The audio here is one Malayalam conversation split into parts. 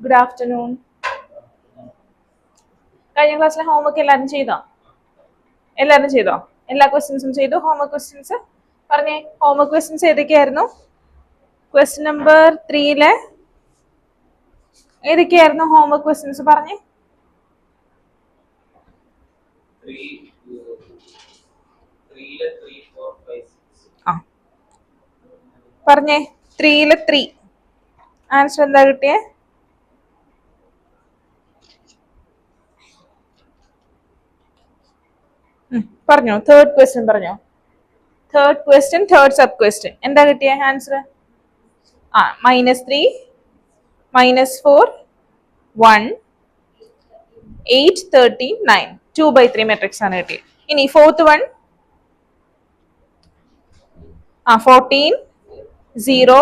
Good afternoon. കഴിഞ്ഞ ക്ലാസ്സിലെ ഹോംവർക്ക് എല്ലാവരും ചെയ്തോ? എല്ലാ ക്വസ്റ്റ്യൻസും ചെയ്തു. ഹോംവർക്ക് ക്വസ്റ്റ്യൻസ് പറഞ്ഞേ. ഹോംവർക്ക് ക്വസ്റ്റ്യൻസ് ഏതൊക്കെയായിരുന്നു? ക്വസ്റ്റ്യൻ നമ്പർ 3 ഏതൊക്കെയായിരുന്നു ഹോംവർക്ക് ക്വസ്റ്റ്യൻസ് പറഞ്ഞേ? പറഞ്ഞേ. 3 ആൻസർ എന്താ കിട്ടിയേ? പറഞ്ഞോ. തേർഡ് ക്വസ്റ്റ്യൻ പറഞ്ഞോ. Third question, third sub question എന്താ കിട്ടിയ ആൻസർ? -3, -4, 1, 8, 13, 9 2/3 മെട്രിക്സ് ആണ് കിട്ടിയത്. ഇനി fourth one 14, 0,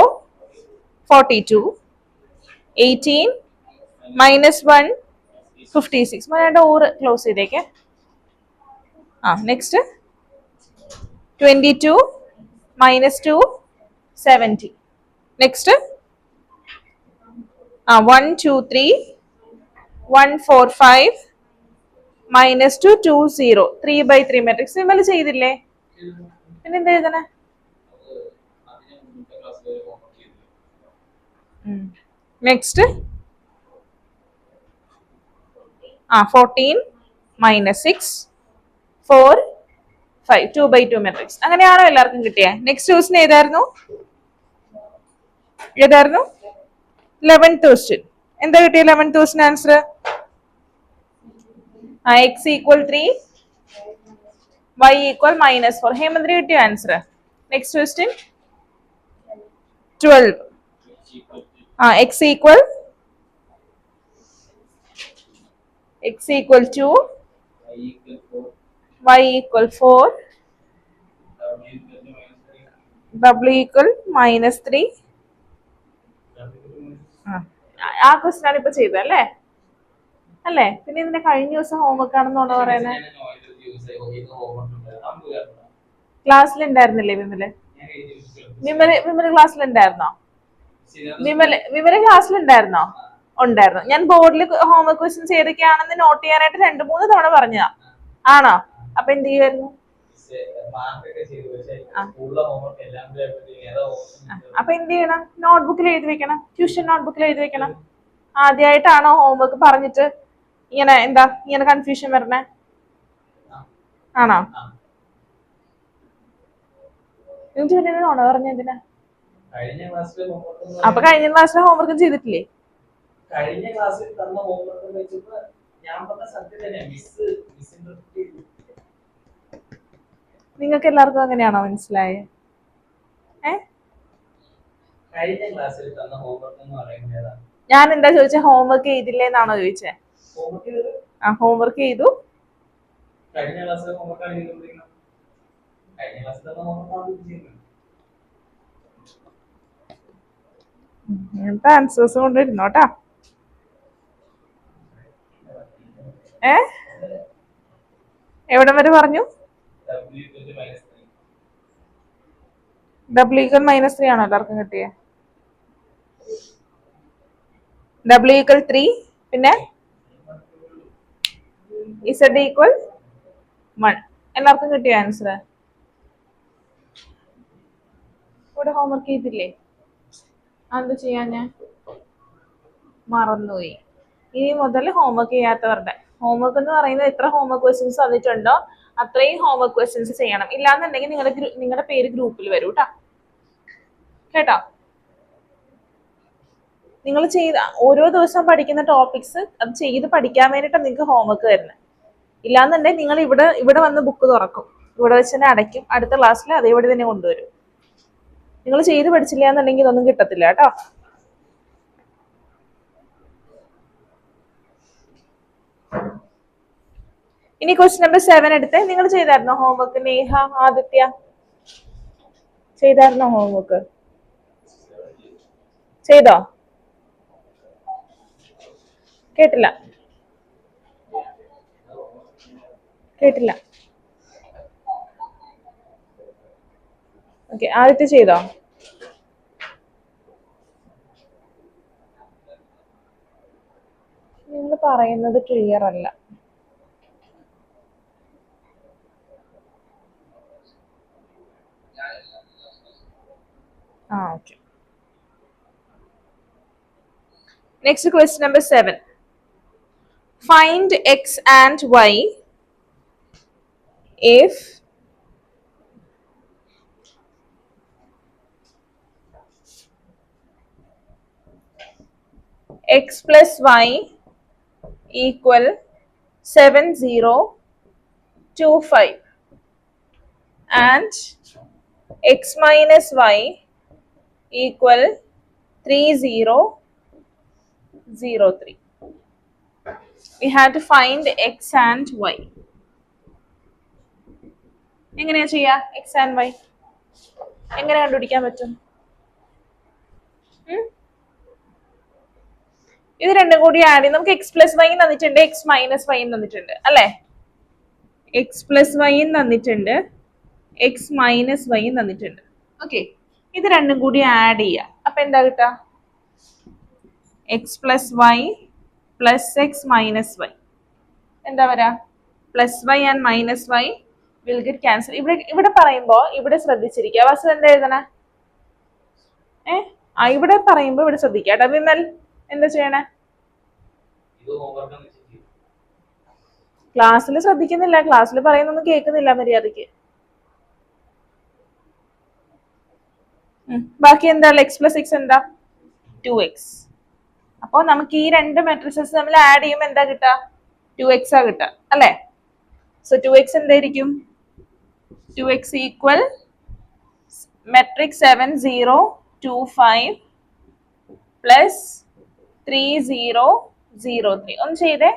42, 18, -1, 56. Malayalam or close ചെയ്തേക്കെ. നെക്സ്റ്റ് 22, -2, 70. Next 1, 2, 3, 1, 4, 5, -2, 2, 0 3/3 matrix. ഇവല് ചെയ്തില്ലേ? പിന്നെന്താ എഴുതണേ? Next 14, -6, 4, 5 2/2 matrix. അങ്ങനെയാണോ എല്ലാവർക്കും കിട്ടിയേ? നെക്സ്റ്റ് ക്വസ്റ്റ്യൻ ഏതായിരുന്നു? 11th question. എന്താ കിട്ടിയ 11th question answer? x = 3, y = -4. ഹേമന്തിന് കിട്ടിയ answer. Next question 12. x = 2, y = 4, w = -3. ആ ക്വസ്റ്റ്യൻ ആണ് ഇപ്പൊ ചെയ്തല്ലേ? അല്ലേ? പിന്നെ ഇതിന്റെ കഴിഞ്ഞ ദിവസം ഹോംവർക്ക് ആണെന്നാണോ പറയുന്നത്? ക്ലാസ്സിലുണ്ടായിരുന്നില്ലേ വിമല് ക്ലാസ്സിലുണ്ടായിരുന്നോ? വിമല് ക്ലാസ്സിലുണ്ടായിരുന്നോ? ഉണ്ടായിരുന്നു. ഞാൻ ബോർഡിൽ ഹോംവർക്ക് ക്വസ്റ്റ്യൻസ് ഏതൊക്കെയാണെന്ന് നോട്ട് ചെയ്യാനായിട്ട് 2-3 തവണ പറഞ്ഞതാ. ആണോ? അപ്പൊ എന്ത് ചെയ്യുമായിരുന്നു? അപ്പൊ എന്ത് ചെയ്യണം? നോട്ട്ബുക്കിൽ എഴുതി വെക്കണം. ട്യൂഷൻ നോട്ട്ബുക്കിൽ എഴുതി വെക്കണം. ആദ്യമായിട്ടാണോ ഹോംവർക്ക് പറഞ്ഞിട്ട് ഇങ്ങനെ കൺഫ്യൂഷൻ വരണേ? ആണോ? ണോ പറഞ്ഞ എന്തിനാ? അപ്പൊ കഴിഞ്ഞ ക്ലാസ്സിലെ ഹോംവർക്കും ചെയ്തിട്ടില്ലേ? കഴിഞ്ഞ ക്ലാസ്സിൽ തന്ന ഹോംവർക്ക് വെച്ചിട്ട് ഞാൻ പറഞ്ഞ സത്യം തന്നെ നിങ്ങൾക്ക് എല്ലാവർക്കും അങ്ങനെയാണോ മനസ്സിലായേ? കഴിഞ്ഞ ക്ലാസ്സിൽ തന്ന ഹോംവർക്ക് എന്ന് പറയുന്നത് ഞാൻ എന്താ ചോദിച്ച? ഹോംവർക്ക് ചെയ്തില്ലേന്നാണോ ചോദിച്ചേ? ഹോംവർക്ക് ചെയ്തു. കഴിഞ്ഞ ക്ലാസ്സിലെ ഹോംവർക്ക് ആണ് ചെയ്തുകൊണ്ടിരിക്കുന്നത്. കഴിഞ്ഞ ക്ലാസ്സിൽ തന്ന ഹോംവർക്ക് ആൻസേഴ്സ് കൊണ്ടിരുന്നോട്ടാ. എവിടം വരെ പറഞ്ഞു? w = -3 ആണോ എല്ലാവർക്കും കിട്ടിയേ? w = 3, പിന്നെ z = 1. എല്ലാവർക്കും കിട്ടിയ ആൻസർ? ഇവിടെ ഹോംവർക്ക് ചെയ്തില്ലേ? അത് ചെയ്യാൻ ഞാൻ മറന്നുപോയി. ഇനി മുതൽ ഹോംവർക്ക് ചെയ്യാത്തവരുടെ ഹോംവർക്ക് എന്ന് പറയുന്നത് എത്ര ഹോംവർക്ക് ക്വസ്റ്റ്യൻസ് തന്നിട്ടുണ്ടോ അത്രയും ഹോംവർക്ക് ക്വസ്റ്റ്യൻസ് ചെയ്യണം. ഇല്ലാന്നുണ്ടെങ്കിൽ നിങ്ങളുടെ പേര് ഗ്രൂപ്പിൽ വരൂ കേട്ടോ. നിങ്ങൾ ഓരോ ദിവസം പഠിക്കുന്ന ടോപ്പിക്സ് അത് ചെയ്ത് പഠിക്കാൻ വേണ്ടിയിട്ടാണ് നിങ്ങൾക്ക് ഹോംവർക്ക് തരുന്നത്. ഇല്ലാന്നുണ്ടെങ്കിൽ നിങ്ങൾ ഇവിടെ വന്ന് ബുക്ക് തുറക്കും, ഇവിടെ വെച്ച് തന്നെ അടയ്ക്കും. അടുത്ത ക്ലാസ്സിൽ അതേപടി തന്നെ കൊണ്ടുവരും. നിങ്ങൾ ചെയ്ത് പഠിച്ചില്ല എന്നുണ്ടെങ്കിൽ ഇതൊന്നും കിട്ടത്തില്ല കേട്ടോ. ഇനി ക്വസ്റ്റ്യൻ നമ്പർ 7 എടുത്ത്. നിങ്ങൾ ചെയ്തായിരുന്നോ ഹോംവർക്ക്? നേഹ, ആദിത്യ ചെയ്തായിരുന്നോ ഹോംവർക്ക്? ചെയ്തോ? കേട്ടില്ല. ഓക്കെ, ആദിത്യ ചെയ്തോ? പറയുന്നത് ക്ലിയർ അല്ല. Okay. Next question number 7. Find x and y if x plus y equal 7025 and x minus y equal 3003. We have to find x and y. എങ്ങനെയാ ചെയ്യാ x and y? എങ്ങനെ കണ്ടുപിടിക്കാൻ പറ്റും? ഇത് രണ്ടും കൂടി ആഡ് ചെയ്ത് നമുക്ക് എക്സ് പ്ലസ് വൈ തന്നിട്ടുണ്ട്, എക്സ് മൈനസ് വൈ തന്നിട്ടുണ്ട് അല്ലെ. എക്സ് പ്ലസ് വൈ തന്നിട്ടുണ്ട്, എക്സ് മൈനസ് വൈ തന്നിട്ടുണ്ട്. ഓക്കെ, ഇത് രണ്ടും കൂടി ആഡ് ചെയ്യുക. അപ്പൊ എന്താ കിട്ടുക? X plus Y plus X minus Y. എന്താ വരാ? Plus Y and minus Y will get cancel. ഇവിടെ പറയുമ്പോ ഇവിടെ ശ്രദ്ധിച്ചിരിക്കുക. വാസു എന്താ എഴുതണേ? ഇവിടെ പറയുമ്പോ ഇവിടെ ശ്രദ്ധിക്കുക കേട്ടോ. വിമൽ എന്താ ചെയ്യണേ? ക്ലാസ്സിൽ ശ്രദ്ധിക്കുന്നില്ല, ക്ലാസ്സിൽ പറയുന്നൊന്നും കേൾക്കുന്നില്ല മര്യാദക്ക്. ബാക്കി എന്താ? എക്സ് പ്ലസ് എക്സ് എന്താ? 2x. അപ്പൊ നമുക്ക് ഈ രണ്ട് മെട്രിക്സസ് തമ്മിൽ ആഡ് ചെയ്യുമ്പോൾ എന്താ കിട്ടുക? 2x ആ കിട്ടുക അല്ലെ. സോ 2x എന്തായിരിക്കും? 2x equal matrix 7025 plus 3003. ഒന്ന് ചെയ്തേ.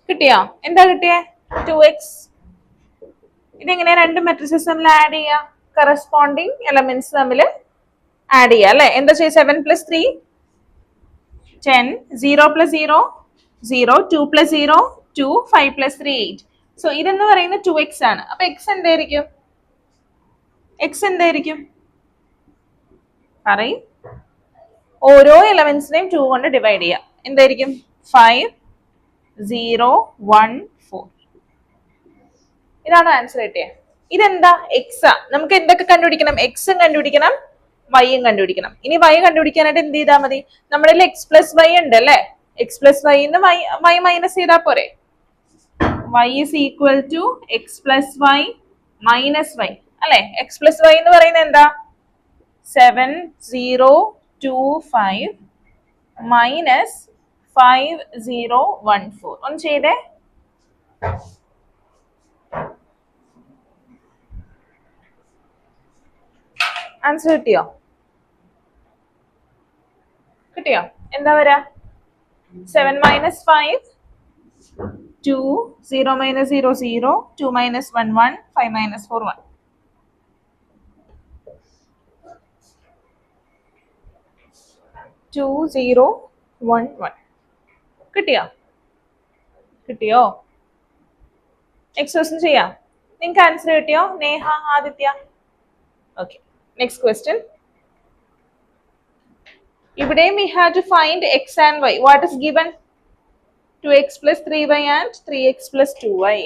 കിട്ടിയോ? എന്താ കിട്ടിയേ? 2x. ഇതെങ്ങനെയാ രണ്ട് മെട്രിക്സസ് തമ്മിൽ ആഡ് ചെയ്യുക? കറസ്പോണ്ടിങ് എലമെന്റ്സ് തമ്മിൽ ആഡ് ചെയ്യുക അല്ലെ. എന്താ ചെയ്യുക? 7 plus 3 10, 0 plus 0 0, 2 plus 0 2, 5 plus 3 8. So ഇതെന്ന് പറയുന്നത് 2x ആണ്. അപ്പൊ x എന്തായിരിക്കും? പറയും. ഓരോ എലമെന്റ്സിനെയും 2 കൊണ്ട് ഡിവൈഡ് ചെയ്യുക. എന്തായിരിക്കും? 5 0 1 4. ഇതാണ് ആൻസർ കിട്ടിയത്. ഇതെന്താ? എക്സ് ആ. നമുക്ക് എന്തൊക്കെ കണ്ടുപിടിക്കണം? എക്സും കണ്ടുപിടിക്കണം, വൈയും കണ്ടുപിടിക്കണം. ഇനി വൈ കണ്ടുപിടിക്കാനായിട്ട് എന്ത് ചെയ്താൽ മതി? നമ്മുടെ എക്സ് പ്ലസ് വൈ ഉണ്ട് അല്ലെ. എക്സ് പ്ലസ് വൈന്ന് വൈ മൈനസ് ചെയ്താൽ പോരെ. Y is equal to X plus Y minus Y അല്ലെ. എക്സ് പ്ലസ് വൈ എന്ന് പറയുന്നത് എന്താ? 7025 മൈനസ് 5014. ഒന്ന് ചെയ്തേ. ആൻസർ കിട്ടിയോ? എന്താ വരാ? 7 minus 5 2, 0 minus 0 0, 2 minus 1 1, 5 minus 4 1. 2 0 1 1. കിട്ടിയോ? എക്സോഷൻ ചെയ്യാം. നിങ്ങൾക്ക് ആൻസർ കിട്ടിയോ? Neha, Aditya? Okay, next question. ഇവിടെയും we have to find x and y. What is given? 2x plus 3y and 3x plus 2y.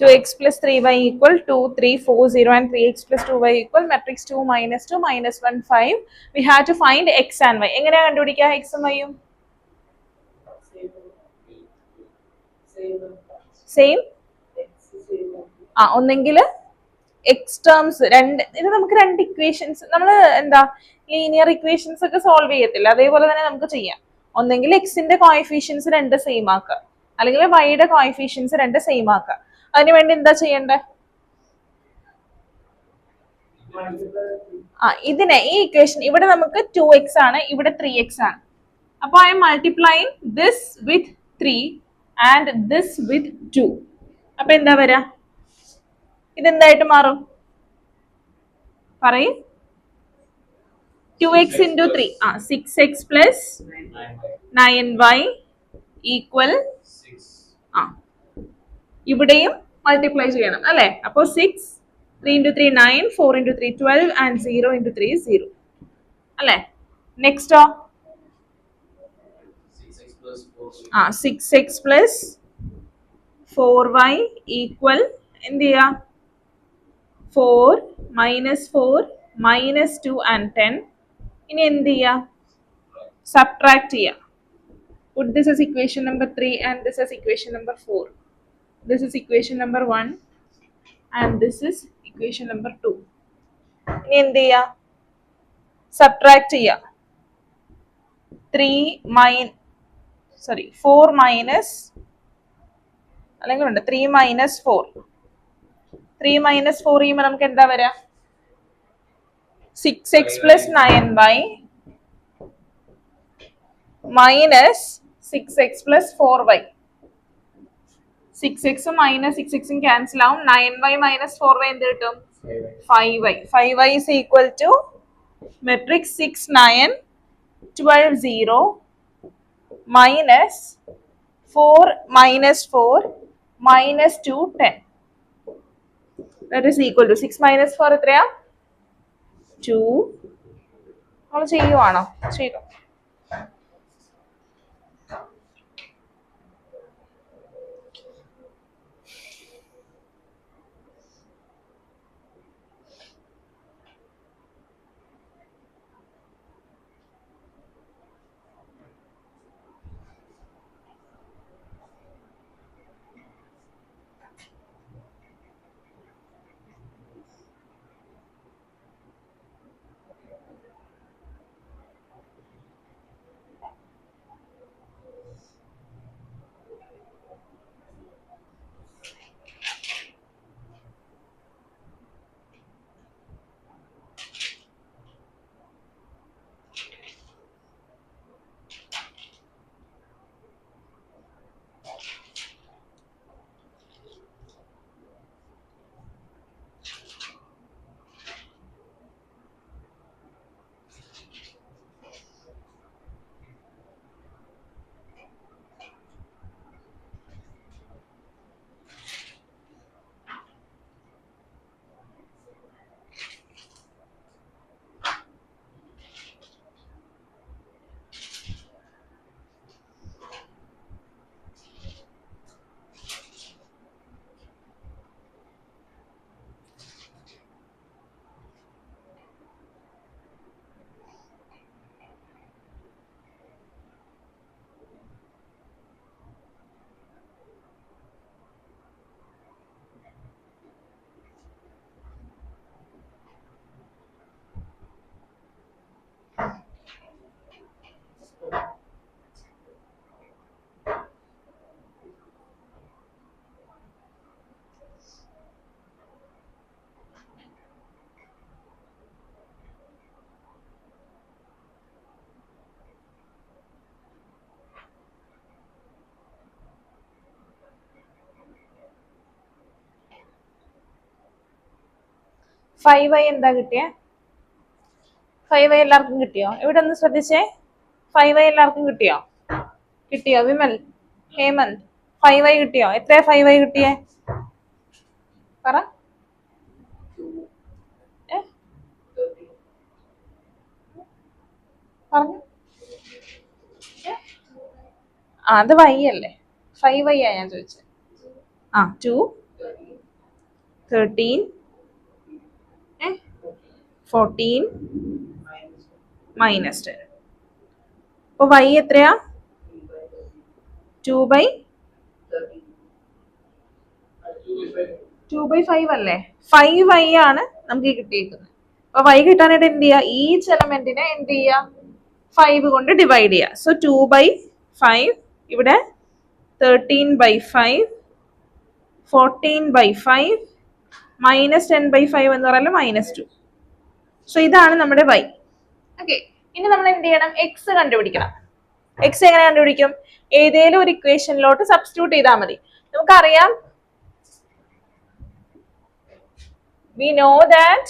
Two x plus 3y equal 2, 3, 4, 0 and 3x plus 2y equal matrix 2 minus 2 minus 1, 5. We have to find x and y. എങ്ങനെയാ കണ്ടുപിടിക്കുക x ഉം y ഉം? സെയിം. ഒന്നെങ്കിൽ എക്സ് ടേംസ് രണ്ട്, ഇത് നമുക്ക് രണ്ട് ഇക്വേഷൻസ്, നമ്മൾ എന്താ ലീനിയർ ഇക്വേഷൻസ് ഒക്കെ സോൾവ് ചെയ്യത്തില്ല, അതേപോലെ തന്നെ നമുക്ക് ചെയ്യാം. ഒന്നെങ്കിൽ എക്സിന്റെ കോഎഫിഷ്യൻസ് രണ്ട് സെയിം ആക്കുക, അല്ലെങ്കിൽ വൈയുടെ കോഎഫിഷ്യൻസ് രണ്ട് സെയിം ആക്കുക. അതിനുവേണ്ടി എന്താ ചെയ്യണ്ടേ? ഇതിനെ ഈ ഇക്വേഷൻ ഇവിടെ നമുക്ക് 2x ആണ്, ഇവിടെ 3x ആണ്. അപ്പൊ I M multiplying this with 3 and this with 2. അപ്പൊ എന്താ വരാ? ഇതെന്തായിട്ട് മാറും? പറയും. 2x into 3, 6x plus 9y equal, ഇവിടെയും മൾട്ടിപ്ലൈ ചെയ്യണം അല്ലെ? അപ്പൊ 6, 3 into 3 9, 4 into 3 12 and 0 into 3 0 അല്ലെ? Nexto 6x plus 4y equal എന്ത് ചെയ്യാ? 4 minus 4 minus 2 and 10. ഇനി എന്ത് ചെയ്യാ? സബ്ട്രാക്ട് ചെയ്യാം. Put this as equation number 3 and this as equation number 4. This is equation number 1 and this is equation number 2. ഇനി എന്ത് ചെയ്യാ? സബ്ട്രാക്ട് ചെയ്യാം. 4 മൈനസ്, അല്ലെങ്കിൽ ഉണ്ട് 3 മൈനസ് 4. 3 മൈനസ് 4 ചെയ്യുമ്പോൾ നമുക്ക് എന്താ വരാ? 6x plus 9y minus 6x plus 4y. 6x minus 6x cancel ആവും. 9y minus 4y എന്ത് കിട്ടും? 5y. 5y is equal to matrix 6 9 12 0 minus 4 minus 4 minus 2 10. That is equal to 6 minus 4 എത്രയാ? 2. നമ്മൾ ചെയ്യുവാണോ? ചെയ്തു. 5y എന്താ കിട്ടിയേ? 5y എല്ലാവർക്കും കിട്ടിയോ? ഇവിടെ ഒന്ന് ശ്രദ്ധിച്ചേ. 5y എല്ലാവർക്കും കിട്ടിയോ? കിട്ടിയോ? വിമൽ, ഹേമന്ത്, 5y കിട്ടിയോ? എത്രയാ 5y കിട്ടിയേ? പറ. പറഞ്ഞു. അത് y അല്ലേ? 5y ആ ഞാൻ ചോദിച്ചത്. 2, 13, 14, -10. അപ്പൊ y എത്രയാ? 2/5 അല്ലേ? 5y ആണ് നമുക്ക് കിട്ടിയിരിക്കുന്നത്. അപ്പൊ y കിട്ടാനായിട്ട് എന്ത് ചെയ്യുക? ഈച്ച് എലമെന്റിനെ എന്ത് ചെയ്യുക? 5 കൊണ്ട് ഡിവൈഡ് ചെയ്യുക. സോ 2/5, ഇവിടെ 13/5, 14/5, -10/5 എന്ന് പറയുന്നത് -2. സോ ഇതാണ് നമ്മുടെ y. ഓക്കെ, ഇനി നമ്മൾ എന്ത് ചെയ്യണം? എക്സ് കണ്ടുപിടിക്കണം. എക്സ് എങ്ങനെ കണ്ടുപിടിക്കും? ഏതേലും ഒരു ഇക്വേഷനിലോട്ട് സബ്സ്റ്റിറ്റ്യൂട്ട് ചെയ്താൽ മതി. നമുക്കറിയാം, we know that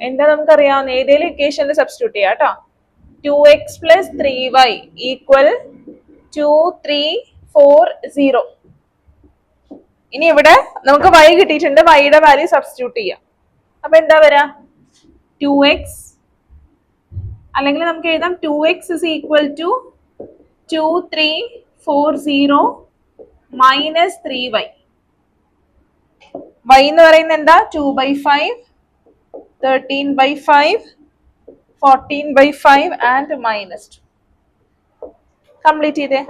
എന്താ നമുക്കറിയാവുന്ന ഏതേലും ഇക്വേഷനിൽ സബ്സ്റ്റിറ്റ്യൂട്ട് ചെയ്യാം കേട്ടോ. 2x + 3y = 2, 3, 4, 0. ഇനി ഇവിടെ നമുക്ക് y കിട്ടിയിട്ടുണ്ട്. y യുടെ വാല്യൂ സബ്സ്റ്റിറ്റ്യൂട്ട് ചെയ്യാം. അപ്പൊ എന്താ വരാ? 2x, അല്ലെങ്കിൽ നമുക്ക് എഴുതാം 2x = 2, 3, 4, 0 - 3y. y എന്ന് പറയുന്നത് എന്താ? 2/5, 13/5, 14/5 ആൻഡ് -2. കംപ്ലീറ്റ് ചെയ്തേ.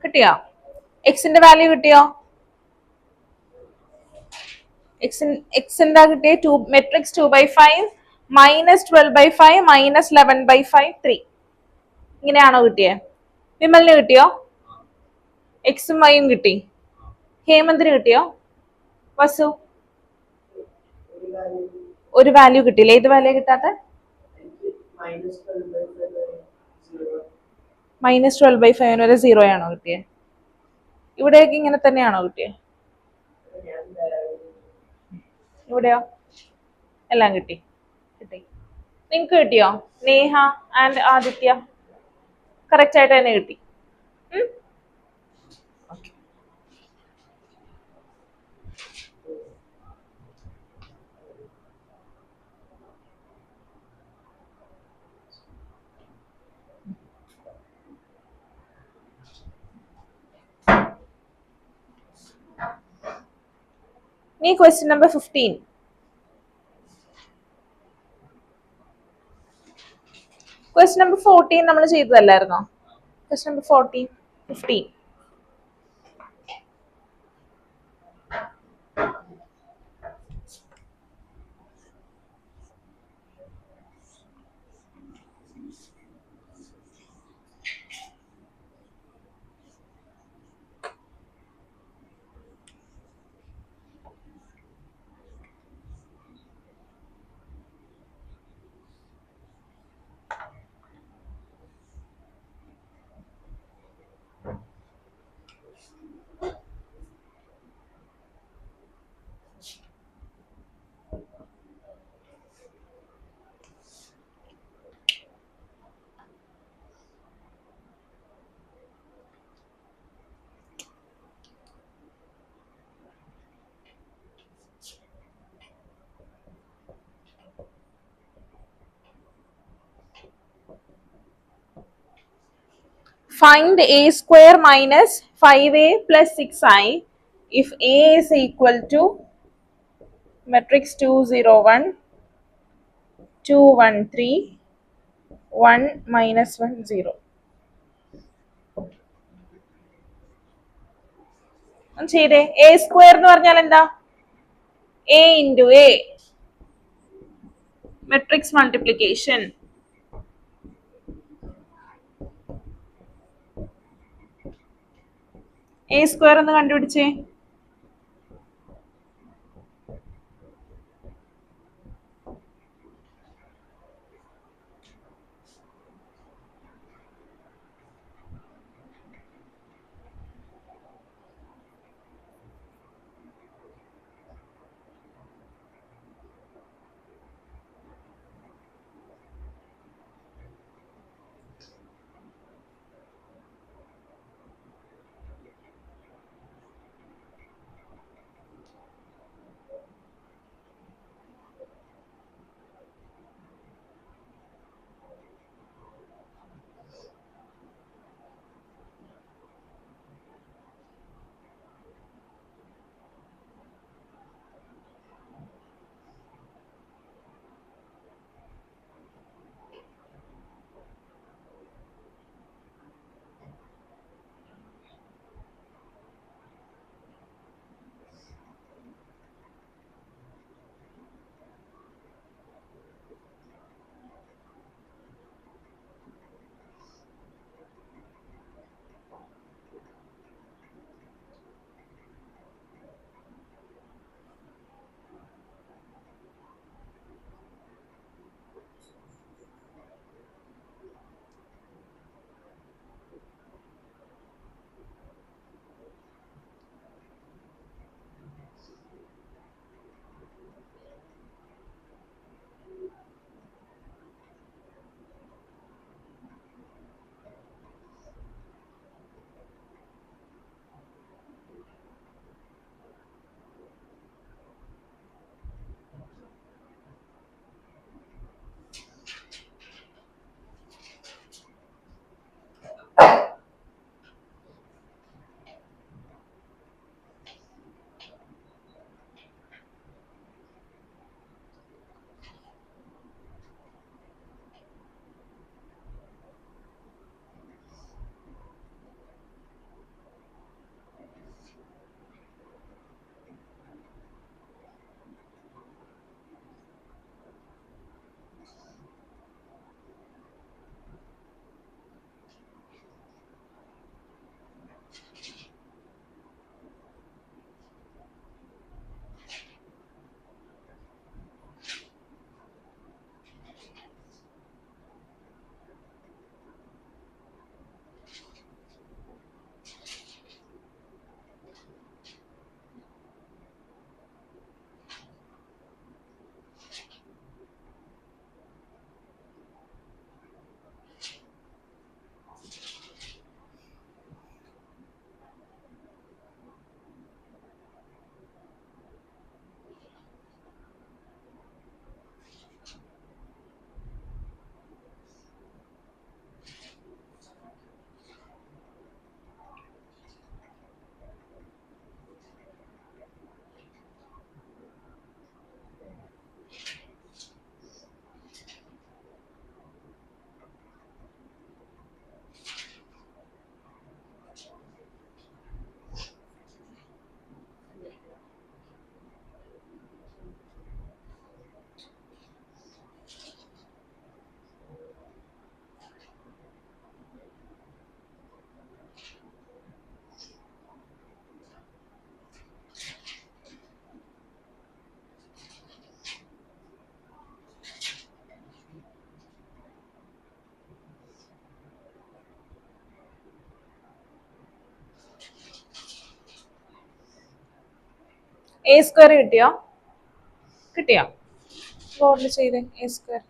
കിട്ടിയോ? എക്സിന്റെ വാല്യൂ കിട്ടിയോ? എക്സ് എന്താ കിട്ടിയ? മെട്രിക്സ് 2/5, -12/5, -11/5, 3. ഇങ്ങനെയാണോ കിട്ടിയേ? വിമലിന് കിട്ടിയോ? എക്സും വൈയും കിട്ടി. ഹേമന്തിന് കിട്ടിയോ? വസു ഒരു വാല്യൂ കിട്ടിയില്ല. ഏത് വാല്യൂ കിട്ടാത്ത? -12/5 വരെ 0 ആണോ കിട്ടിയത്? ഇവിടെയൊക്കെ ഇങ്ങനെ തന്നെയാണോ കിട്ടിയത്? ഇവിടെയോ? എല്ലാം കിട്ടി. കിട്ടി. നിങ്ങക്ക് കിട്ടിയോ? നേഹ ആൻഡ് ആദിത്യ കറക്റ്റ് ആയിട്ട് തന്നെ കിട്ടി. നീ ക്വസ്റ്റ്യൻ നമ്പർ 15. ക്വസ്റ്റ്യൻ നമ്പർ 14 നമ്മൾ ചെയ്തതല്ലായിരുന്നോ? Question number 14, 15. Find a square minus 5a plus 6i if a is equal to matrix 2 0 1 2 1 3 1 minus 1 0. ചെയ്തേ. എ സ്ക്വയർ എന്ന് പറഞ്ഞാൽ എന്താ? A into A, matrix multiplication. A square ഒന്ന് കണ്ടുപിടിച്ചേ. എ സ്ക്വയർ കിട്ടിയോ? കിട്ടിയോ? ബോർഡിൽ ചെയ്തേ എ സ്ക്വയർ.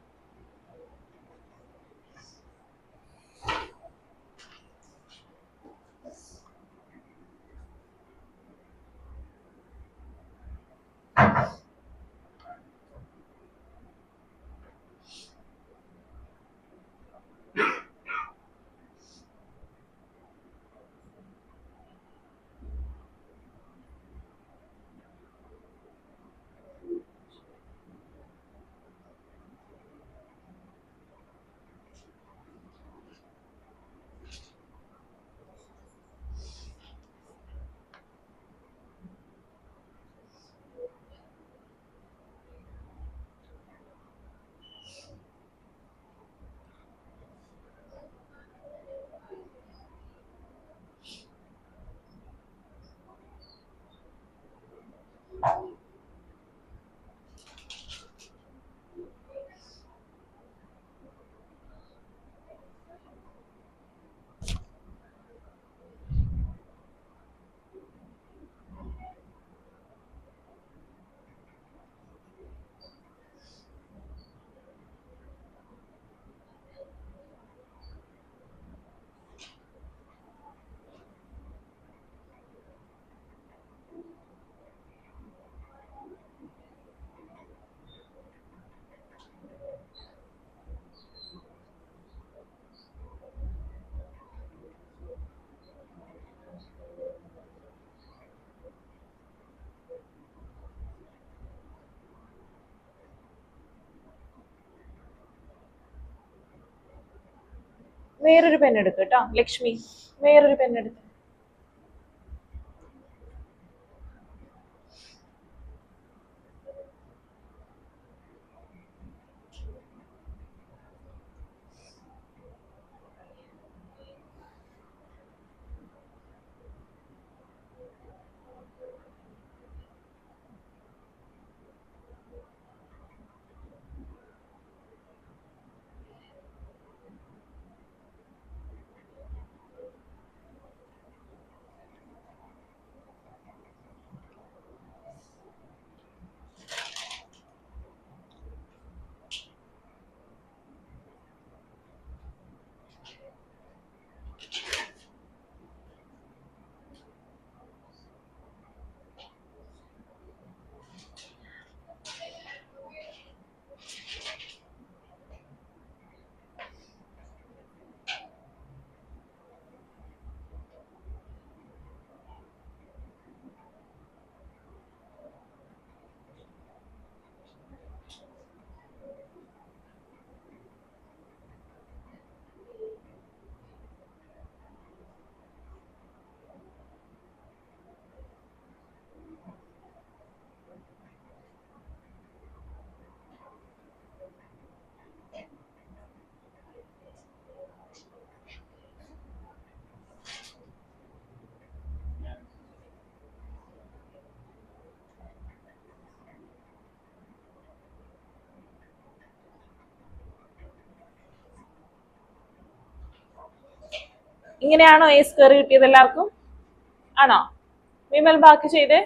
വേറൊരു പെൻ എടുക്ക് കേട്ടോ ലക്ഷ്മി. വേറൊരു പെൻ എടുത്ത്. ഇങ്ങനെയാണോ എ സ്ക്വയർ കിട്ടിയത് എല്ലാവർക്കും? ആണോ? വിമൽ ബാക്കി ചെയ്തേ.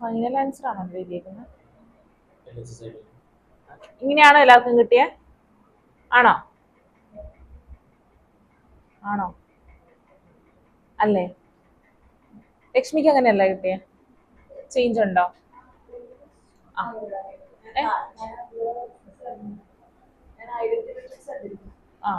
ഫൈനൽ ആൻസർ ആണോ എഴുതിയേക്കുന്നത്? ഇങ്ങനെയാണോ എല്ലാവർക്കും കിട്ടിയ? ആണോ ആണോ അല്ലേ? ലക്ഷ്മിക്ക് അങ്ങനെയല്ല കിട്ടിയ? ചേഞ്ച് ഉണ്ടോ? ആ ഏ? ആ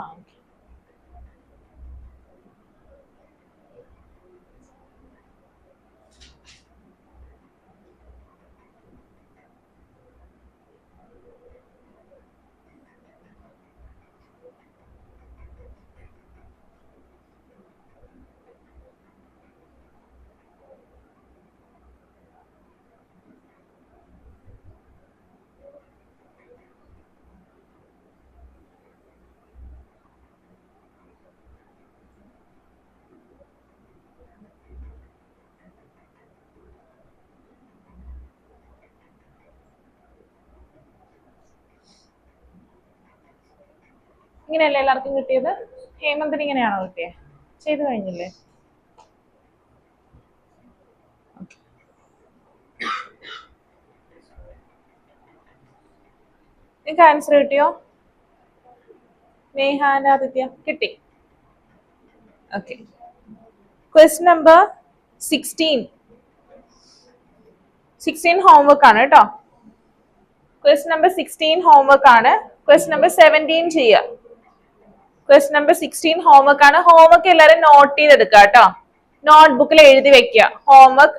ഇങ്ങനെയല്ലേ എല്ലാവർക്കും കിട്ടിയത്? ഹേമന്തിന് ഇങ്ങനെയാണോ കിട്ടിയത്? ചെയ്തു കഴിഞ്ഞില്ലേ? നിങ്ങൾക്ക് ആൻസർ കിട്ടിയോ? നേഹ ആൻഡ് ആദിത്യ കിട്ടി. ഓക്കെ, ക്വസ്റ്റ്യൻ നമ്പർ 16 ഹോംവർക്ക് ആണ് കേട്ടോ. ക്വസ്റ്റ്യൻ നമ്പർ 16 ഹോംവർക്ക് ആണ്. ക്വസ്റ്റ്യൻ നമ്പർ 17 ചെയ്യുക. ക്വസ്റ്റ്യൻ നമ്പർ 16 ഹോംവർക്ക് ആണ്. ഹോംവർക്ക് എല്ലാവരും നോട്ട് ചെയ്തെടുക്കുക കേട്ടോ. നോട്ട്ബുക്കിൽ എഴുതി വെക്കുക ഹോംവർക്ക്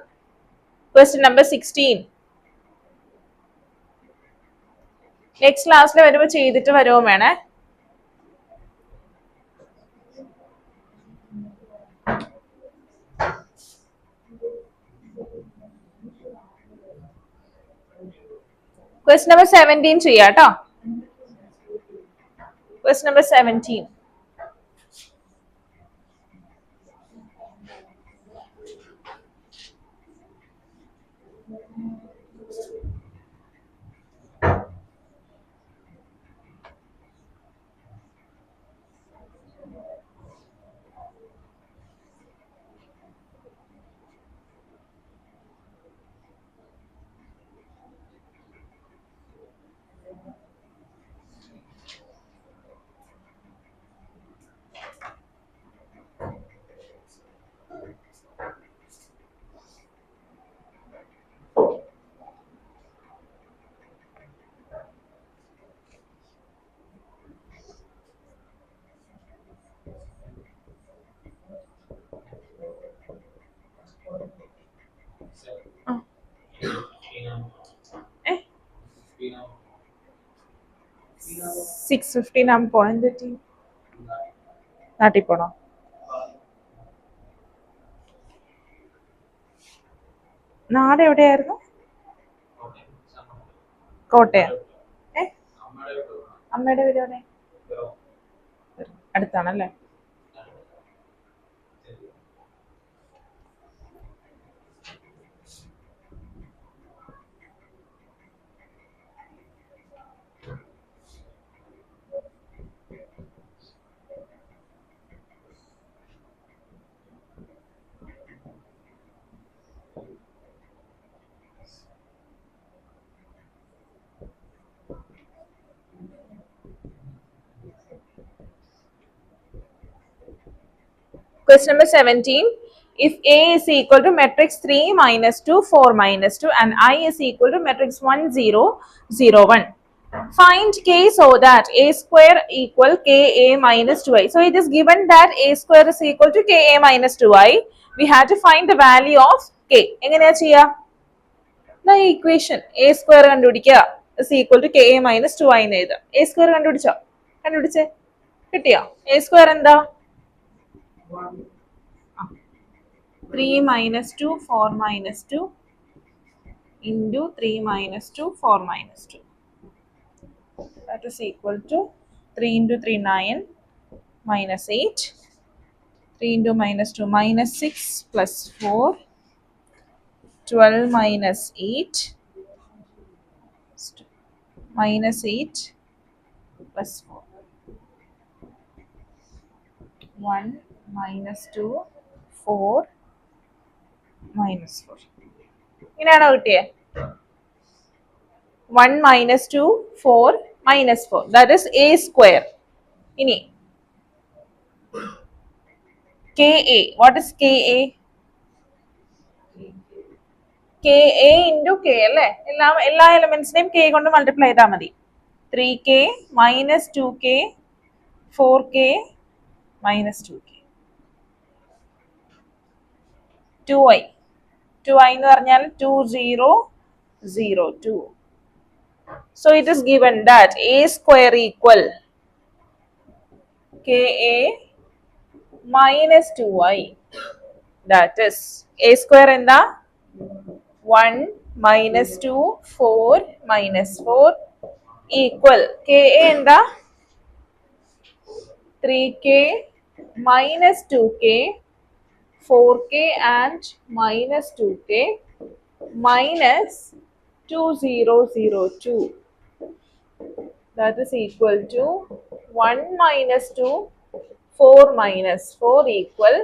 ക്വസ്റ്റ്യൻ നമ്പർ 16. നെക്സ്റ്റ് ക്ലാസ്സിൽ വരുമ്പോൾ ചെയ്തിട്ട് വരുമോ വേണേ. ക്വസ്റ്റ്യൻ നമ്പർ 17 ചെയ്യാം കേട്ടോ. Question number 17. ഏ 6:15 ആകുമ്പോൾ പോണം. എന്തെറ്റി? നാട്ടിൽ പോണോ? നാട് എവിടെയായിരുന്നു? കോട്ടയം. ഏ അമ്മയുടെ വീട് എവിടെ? അടുത്താണല്ലേ? Question number 17. If A is equal to matrix 3 minus 2 4 minus 2 and I is equal to matrix 1 0 0 1, find K so that A square equal KA minus 2i. So it is given that A square is equal to KA minus 2i. We have to find the value of K. എങ്ങനെയാ ചെയ്യാ? The equation A square കണ്ടുപിടിക്കുക is equal to KA minus 2i എന്ന് എഴുതുക. A square കണ്ടുപിടിച്ചോ? കണ്ടുപിടിച്ചേ? കിട്ടിയോ? A square എന്താ? 3 minus 2 4 minus 2 into 3 minus 2 4 minus 2, that is equal to 3 into 3 9 minus 8, 3 into minus 2 minus 6 plus 4, 12 minus 8 minus 8 plus 4, 1 minus 2 4 minus 4. ഇങ്ങനെയാണോ കിട്ടിയേ? 1 minus 2, 4 minus 4. That is a square. ഇനി ka. What is ka? ka into k അല്ലേ? എല്ലാ എലമെന്റ്സിനെയും k കൊണ്ട് മൾട്ടിപ്ലൈ ചെയ്താൽ മതി. 3k minus 2k 4k minus 2k. 2i. 2i എന്ന് പറഞ്ഞാൽ 2002. So it is given that a square equal ka minus 2i. That is a square എന്താ? 1 minus 2 4 minus 4 equal ka എന്താ? 3k minus 2k 4k and minus 2k minus 2002. That is equal to 1 minus 2 4 minus 4 equal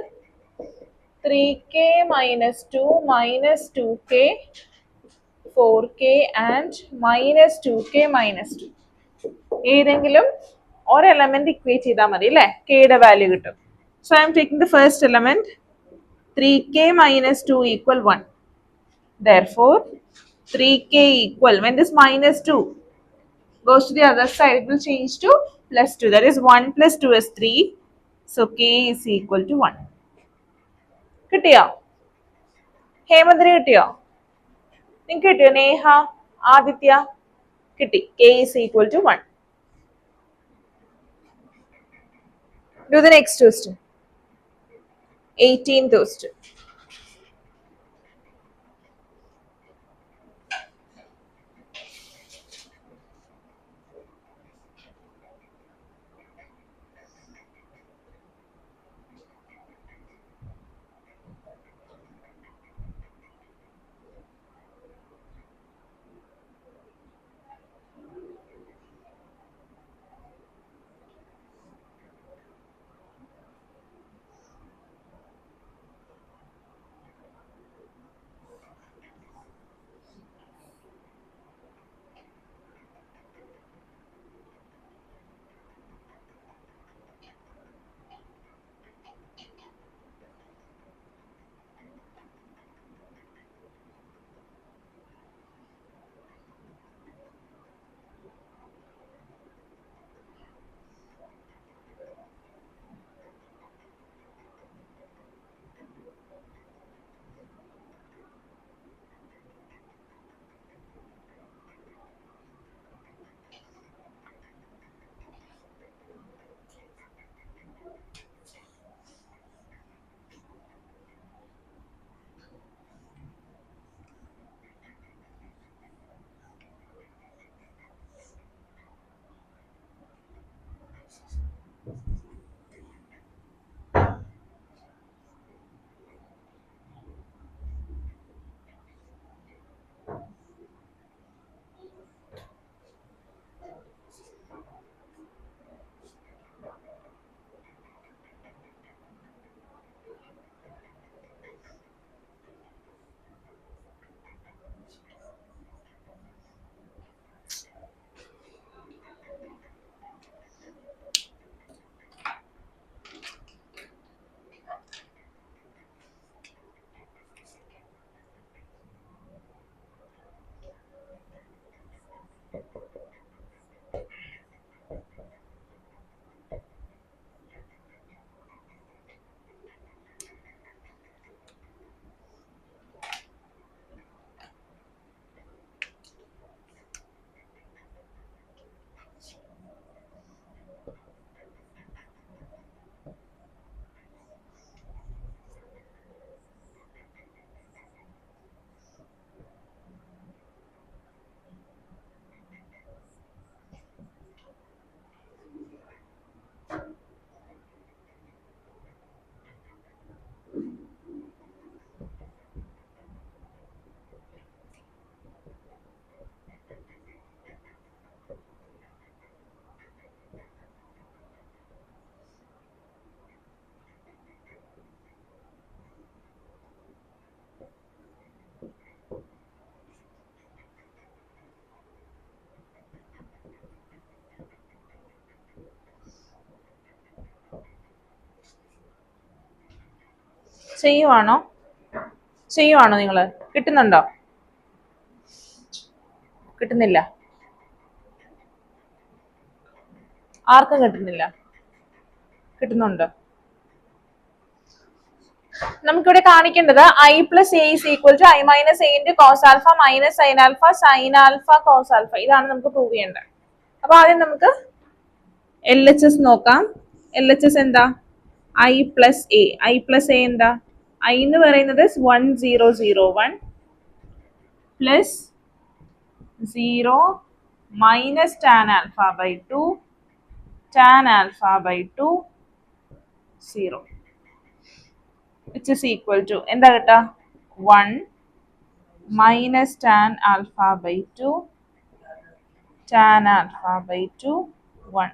3k minus 2 minus 2k 4k and minus 2k minus 2. ഏതെങ്കിലും ഒരു എലമെന്റ് ഇക്വേറ്റ് ചെയ്താൽ മതി അല്ലേ? കെയുടെ വാല്യൂ കിട്ടും. So I am taking the first element. 3k minus 2 equal 1. Therefore 3k equal, when this minus 2 goes to the other side, it will change to plus 2. That is 1 plus 2 is 3. So k is equal to 1. കിട്ടിയോ? ഹേമന്തിന് കിട്ടിയോ? നിങ്ങൾക്ക് കിട്ടിയോ? നേഹ, ആദിത്യ കിട്ടി. k is equal to 1. Do the next question. 18th question. ചെയ്യുവാണോ നിങ്ങൾ? കിട്ടുന്നുണ്ടോ? കിട്ടുന്നില്ല? ആർക്കും കിട്ടുന്നില്ല? കിട്ടുന്നുണ്ട്. നമുക്കിവിടെ കാണിക്കേണ്ടത് I plus A is equal to I minus A into cos alpha minus sine alpha cos alpha. ഇതാണ് നമുക്ക് പ്രൂവ് ചെയ്യേണ്ടത്. അപ്പൊ ആദ്യം നമുക്ക് എൽ എച്ച് എസ് നോക്കാം. എൽ എച്ച് എസ് എന്താ? I plus A. I plus A എന്താ? ഐ എന്ന് പറയുന്നത് 1001 plus 0 minus tan alpha by 2 tan alpha by 2 0 which is equal to എന്താ കിട്ടാ? 1 minus tan alpha by 2 tan alpha by 2 1.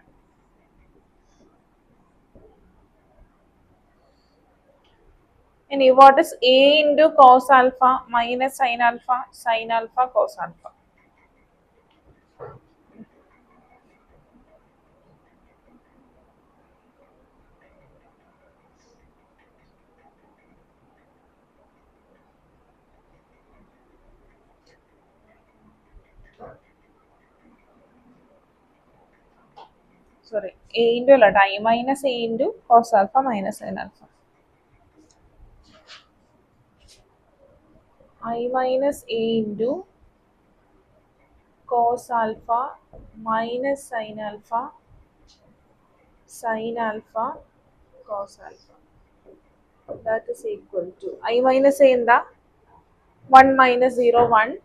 ഇനി what is a into cos alpha minus sin alpha cos alpha? Sorry, a into അല്ല, I minus a into cos alpha minus sin alpha. I minus a into cos alpha minus sin alpha cos alpha. That is equal to I minus a എന്താ? 1 minus 0 1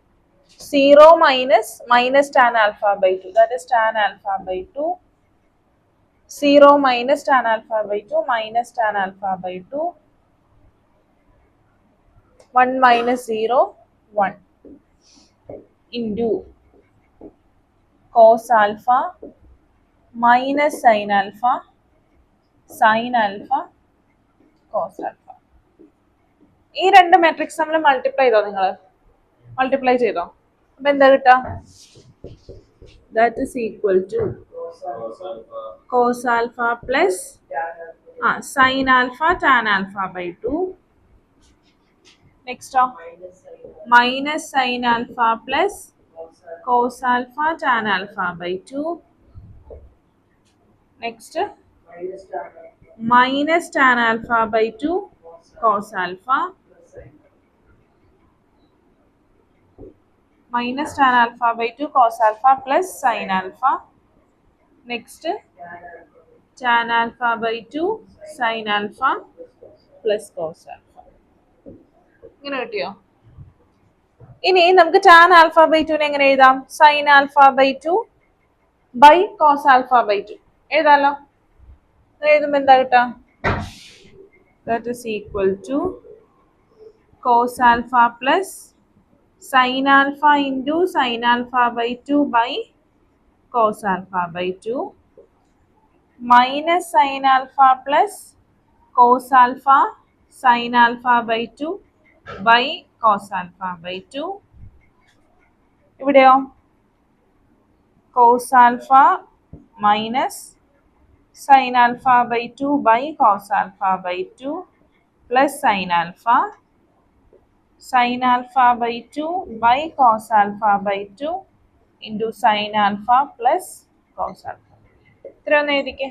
0 minus tan alpha by 2, that is tan alpha by 2 0 minus tan alpha by 2 minus tan alpha by 2 1 minus 0 1 into cos alpha minus sin alpha cos alpha. ഈ രണ്ട് മാട്രിക്സ് നമ്മൾ മൾട്ടിപ്ലൈ ചെയ്തോ? നിങ്ങൾ മൾട്ടിപ്ലൈ ചെയ്തോ? അപ്പൊ എന്താ കിട്ടാ? That is equal to cos alpha plus sin alpha tan alpha by 2. Next minus sin alpha plus cos alpha tan alpha by 2. Next minus tan alpha by 2 cos alpha minus tan alpha by 2 cos alpha plus sin alpha. Next tan alpha by 2 sin alpha plus cos alpha. ഇങ്ങനെ കിട്ടിയോ? ഇനി നമുക്ക് tan alpha by 2 എങ്ങനെ എഴുതാം? sin alpha by 2 by cos alpha by 2 എഴുതാലോ? എഴുതുമ്പോൾ എന്താ കിട്ടാ? That is equal to cos alpha plus sin alpha into sin alpha by 2 by cos alpha by 2 minus sin alpha plus cos alpha sin alpha by 2 by cos alpha by 2. ഇവിടെയോ cos alpha minus sin alpha by 2 by cos alpha by 2 plus sin alpha by 2 by cos alpha by 2 into sin alpha plus cos alpha. ഇത്ര ഒന്ന് എഴുതിക്കേ.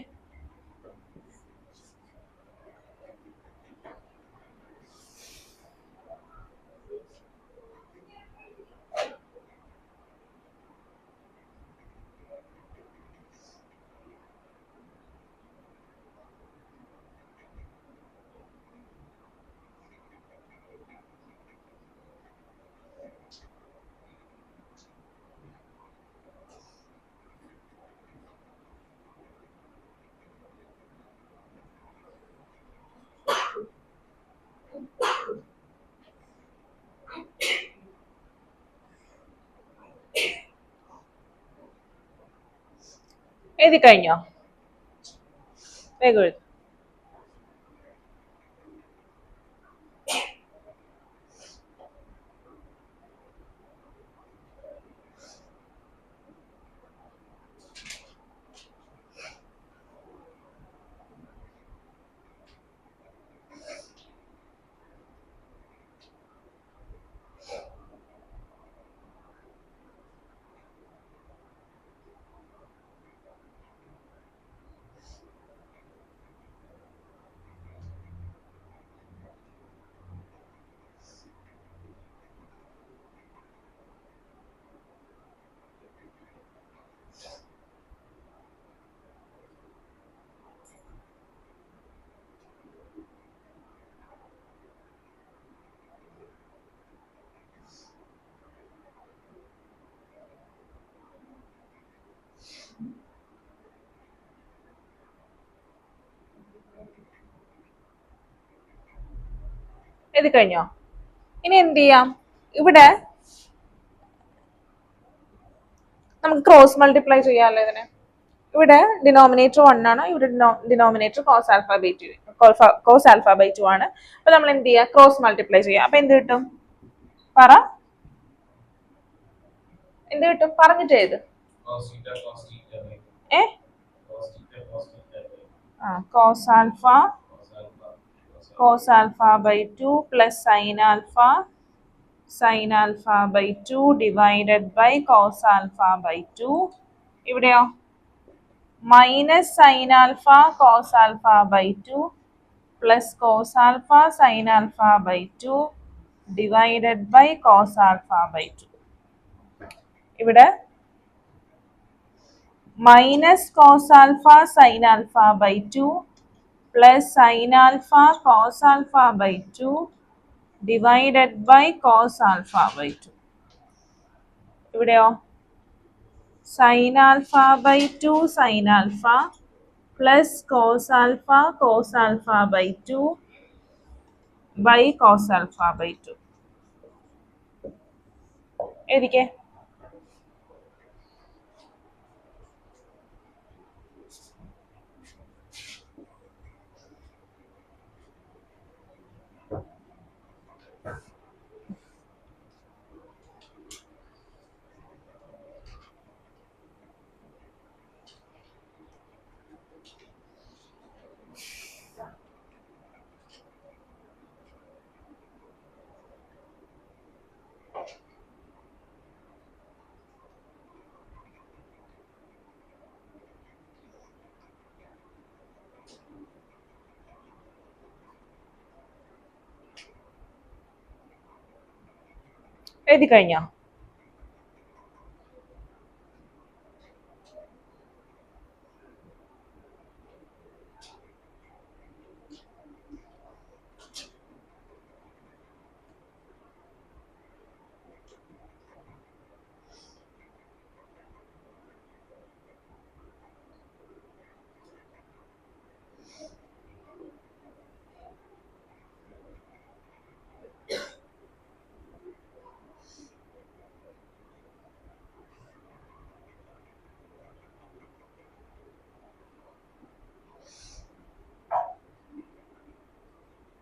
എഴുതി കഴിഞ്ഞോ? വേഗം എഴുതി. എഴുതി കഴിഞ്ഞോ? ഇനി എന്ത് ചെയ്യാം? ഇവിടെ നമുക്ക് ക്രോസ് മൾട്ടിപ്ലൈ ചെയ്യാമല്ലോ ഇതിനെ. ഇവിടെ ഡിനോമിനേറ്റർ 1 ആണ്, ഇവിടെ ഡിനോമിനേറ്റർ കോസ് ആൽഫ ബൈ 2 ആണ്. അപ്പൊ നമ്മൾ എന്ത് ചെയ്യുക? ക്രോസ് മൾട്ടിപ്ലൈ ചെയ്യാം. അപ്പൊ എന്ത് കിട്ടും? പറ, എന്ത് കിട്ടും? പറഞ്ഞിട്ട് ഏത് cos alpha by 2 plus sine alpha by 2 divided by cos alpha by 2. ഇവിടെയോ minus sine alpha cos alpha by 2 plus cos alpha sine alpha by 2 divided by cos alpha by 2. ഇവിടെ minus cos alpha sine alpha by 2 plus sine alpha cos alpha by 2 divided by cos alpha by 2. ഇവിടെയോ sine alpha by 2 sine alpha plus cos alpha by 2 by cos alpha by 2. എഴുതിക്കേ. എഴുതി കഴിഞ്ഞോ?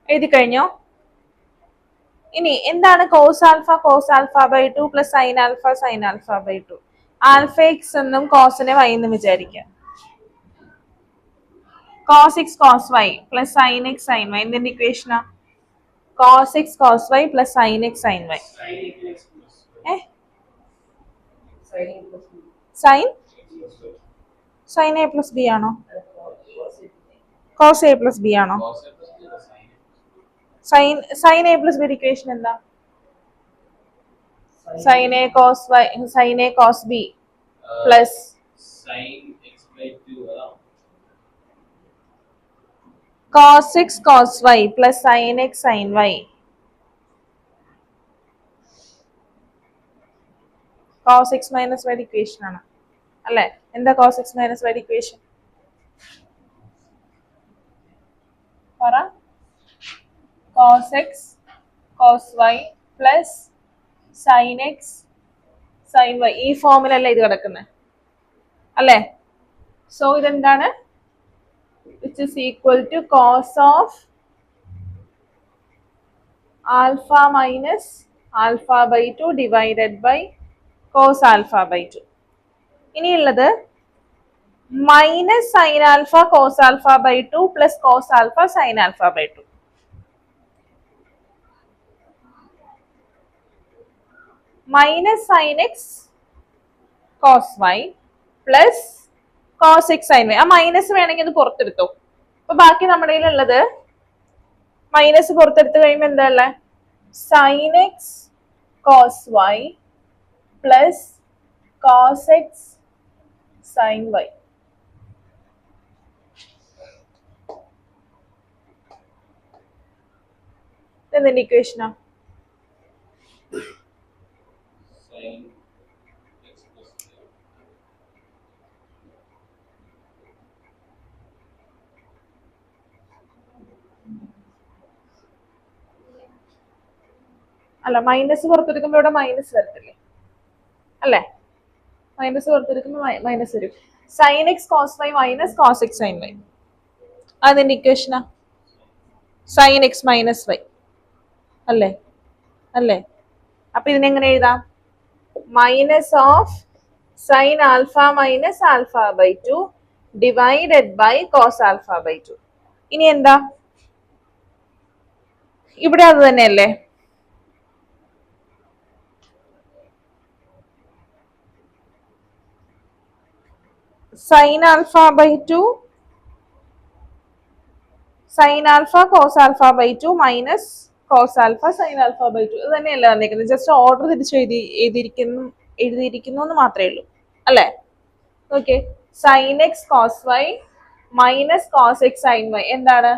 എഴുതി കഴിഞ്ഞോ? ഇനി എന്താണ് cos alpha by 2 plus sine alpha by 2? Alpha x എന്നും കോസിനെ വൈ എന്നും വിചാരിക്കാം. Cos x cos Y plus sine x sine Y എന്തിന്റെ ഇക്വേഷനാ? Cos x cos Y plus sine x sine y. Sine a plus b ആണോ? കോസ് എ പ്ലസ് ബി ആണോ? Sine a plus b equation എന്താ? Sine a cos B plus cos x cos Y plus sine x sine y. Cos x minus y equation ആണ് അല്ലെ? എന്താ cos x minus y equation? പറ. Cos x cos Y plus sine x sine y. ഈ ഫോമിലല്ലേ ഇത് കിടക്കുന്നത് അല്ലേ? സോ ഇതെന്താണ്? which is equal to cos of alpha minus alpha by 2 divided by cos alpha by 2. ഇനിയുള്ളത് minus sine alpha cos alpha by 2 plus cos alpha sine alpha by 2. Minus sine X cos Y plus cos X sine Y. ആ മൈനസ് വേണമെങ്കിൽ അത് പുറത്തെടുത്തോ. അപ്പൊ ബാക്കി നമ്മുടെ കയ്യിലുള്ളത് മൈനസ് പുറത്തെടുത്ത് കഴിയുമ്പോൾ എന്താ ഉള്ളത്? Sine X cos Y plus cos X sine Y. എന്തിന്റെ ഇക്വേഷനാ? അല്ല, മൈനസ് പുറത്തെടുക്കുമ്പോ ഇവിടെ മൈനസ് വരത്തില്ലേ, അല്ലേ? മൈനസ് പുറത്തെടുക്കുമ്പോ മൈനസ് വരും. Sine X cos Y minus cos X sine Y, അതിന്റെ ഇക്വേഷനാ സൈൻ എക്സ് മൈനസ് വൈ, അല്ലേ? അല്ലേ? അപ്പൊ ഇതിനെങ്ങനെ എഴുതാം? Minus of sine alpha minus alpha by two divided by cos alpha by two. ഇനി എന്താ ഇവിടെ അത് തന്നെയല്ലേ? Sine alpha by two sine alpha cos alpha by two minus cos alpha sine alpha by two, ഇത് തന്നെയല്ല വന്നേക്കുന്നത്. ജസ്റ്റ് ഓർഡർ തിരിച്ച് എഴുതിയിരിക്കുന്നു എന്ന് മാത്രമേ ഉള്ളൂ, അല്ലേ? Okay, sine X cos Y minus cos X sine y എന്താണ്?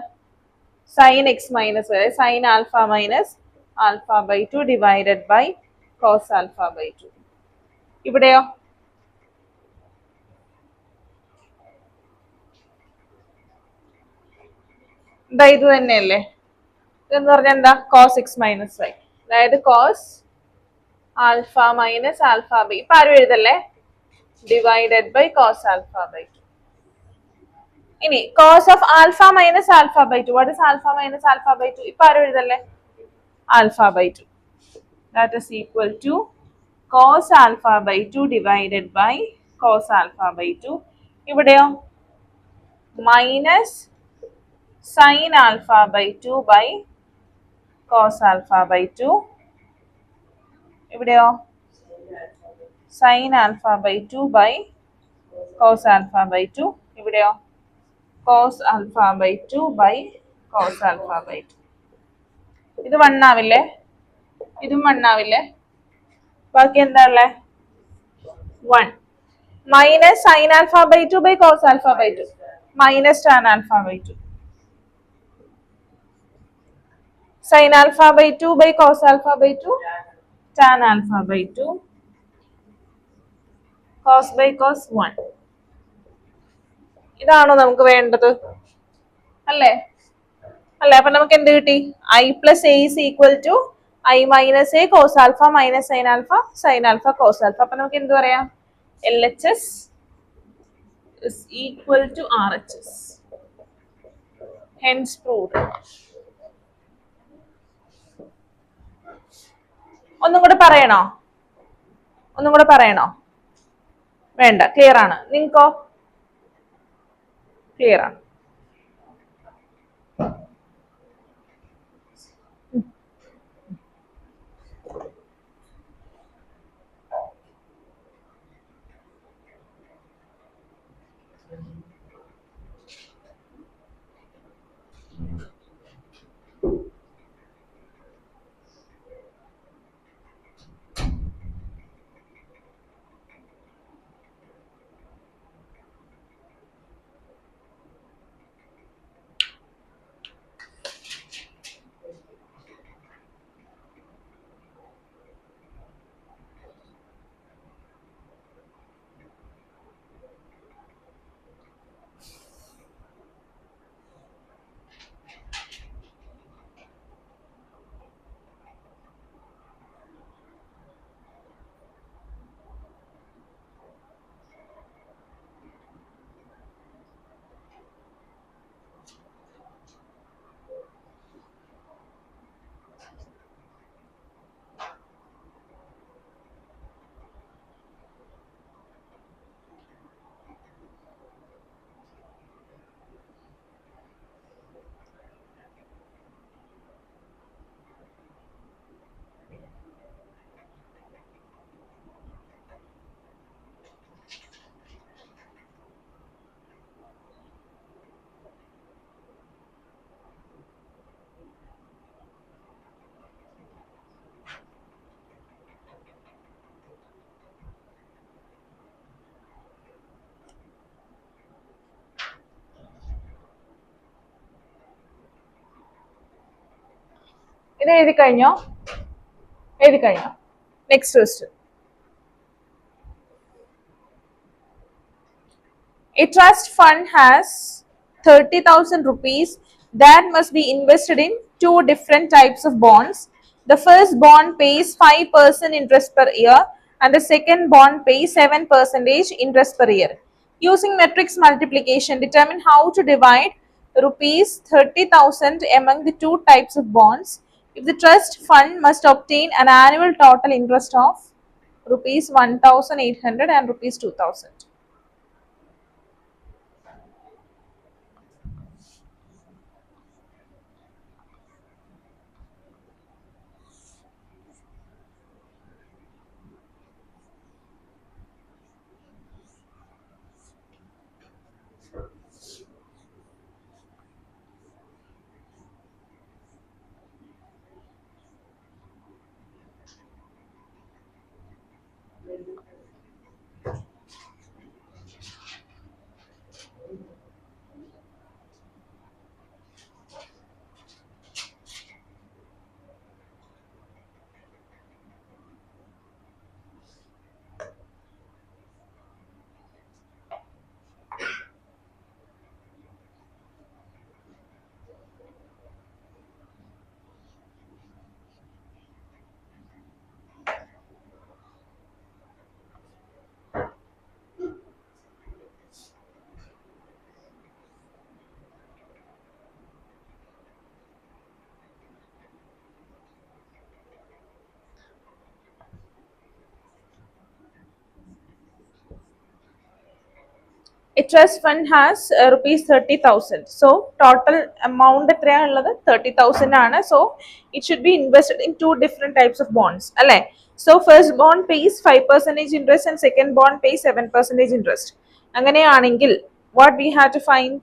Sine X minus y, sine alpha minus alpha by two divided by cos alpha by two. ഇവിടെയോ ഇത് തന്നെയല്ലേ? ഇതെന്ന് പറഞ്ഞാൽ എന്താ? കോസ് എക്സ് മൈനസ് വൈ, അതായത് cos alpha minus alpha by, ഇപ്പൊ ആരും എഴുതല്ലേ, divided by cos alpha by two. ഇനി cos of alpha minus alpha by two, what is alpha minus alpha by to? ഇപ്പൊ ആരും എഴുതല്ലേ, alpha by two, that is equal to cos alpha by two divided by cos alpha by two. ഇവിടെയോ minus sine alpha by two by cos alpha by two. ഇവിടെയോ sine alpha by two by cos alpha by two. ഇവിടെയോ cos alpha by two by cos alpha by two. ഇത് 1 ആവില്ലേ? ഇതും 1 ആവില്ലേ? ബാക്കി എന്താ ഉള്ളേ? 1 minus sine alpha by two by cos alpha by two minus tan alpha by two. Sine alpha by two by cos alpha by two tan alpha by two cos by cos 1. ഇതാണോ നമുക്ക് വേണ്ടത്? അല്ലേ? അല്ലേ? അപ്പൊ നമുക്ക് എന്ത് കിട്ടി? I plus A is equal to I minus A cos alpha minus sine alpha cos alpha. അപ്പൊ നമുക്ക് എന്ത് പറയാം? L H S is equal to R H S. Hence proved. ഒന്നും കൂടെ പറയണോ? ഒന്നും കൂടെ പറയണോ? വേണ്ട, ക്ലിയർ ആണ്. നിങ്ങൾക്കോ? ക്ലിയർ ആണ്. ഇത് എഴുതി കഴിഞ്ഞോ? എഴുതി കഴിഞ്ഞോ? Next question. A trust fund has 30,000 rupees that must be invested in 2 different types of bonds The first bond pays 5% interest per year and the second bond pays 7% interest per year. Using matrix multiplication, determine how to divide rupees 30,000 among the two types of bonds if the trust fund must obtain an annual total interest of rupees 1,800 and rupees 2,000. A trust fund has rupees 30,000. So total amount എത്രയാണുള്ളത് 30,000 ആണ്. So it should be invested in two different types of bonds അല്ലേ? So first bond pays 5% interest and second bond pays 7% interest. അങ്ങനെയാണെങ്കിൽ what we have to find?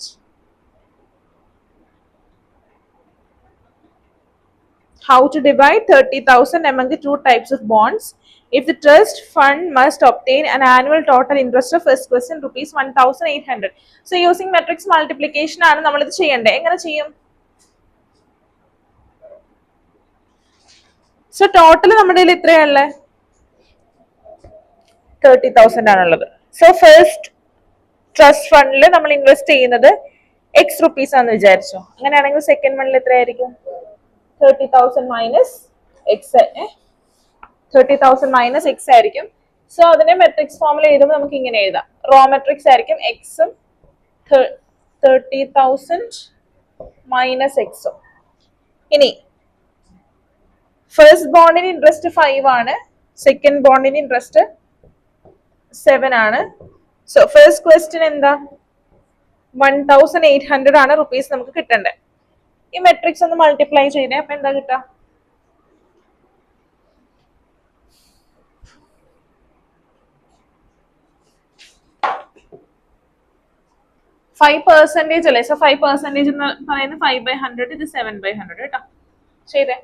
How to divide 30,000 among the two types of bonds if the trust fund must obtain an annual total interest of first question rupees 1,800. So using matrix multiplication ആണ് നമ്മൾ ഇത് ചെയ്യേണ്ടത്. എങ്ങനെ ചെയ്യും? സോ ടോട്ടൽ നമ്മുടെ കയ്യിൽ എത്രയാണുള്ളത്? 30,000 ആണുള്ളത്. സോ ഫസ്റ്റ് ട്രസ്റ്റ് ഫണ്ടിൽ നമ്മൾ ഇൻവെസ്റ്റ് ചെയ്യുന്നത് എക്സ് റുപ്പീസ് ആണെന്ന് വിചാരിച്ചോ. അങ്ങനെയാണെങ്കിൽ സെക്കൻഡ് ഫണ്ടിൽ എത്രയായിരിക്കും? 30,000 മൈനസ് എക്സ് 30,000 മൈനസ് എക്സ് ആയിരിക്കും. സോ അതിനെ മെട്രിക്സ് ഫോമിൽ എഴുതുമ്പോൾ നമുക്ക് ഇങ്ങനെ എഴുതാം. റോ മെട്രിക്സ് ആയിരിക്കും എക്സും 30,000 മൈനസ് എക്സും. ഇനി ഫസ്റ്റ് ബോണ്ടിന് ഇൻട്രസ്റ്റ് 5 ആണ്, സെക്കൻഡ് ബോണ്ടിന് ഇൻട്രസ്റ്റ് 7 ആണ്. സോ ഫസ്റ്റ് ക്വസ്റ്റ്യൻ എന്താ? 1,800 ആണ് റുപ്പീസ് നമുക്ക് കിട്ടേണ്ടത്. ഈ മെട്രിക്സ് ഒന്ന് മൾട്ടിപ്ലൈ ചെയ്തേ. അപ്പൊ എന്താ കിട്ടുക? 5% അല്ലേ? സോ 5% എന്ന് പറയുന്നത് 5/100, ഇത് 7/100 കേട്ടോ. ചെയ്തേ.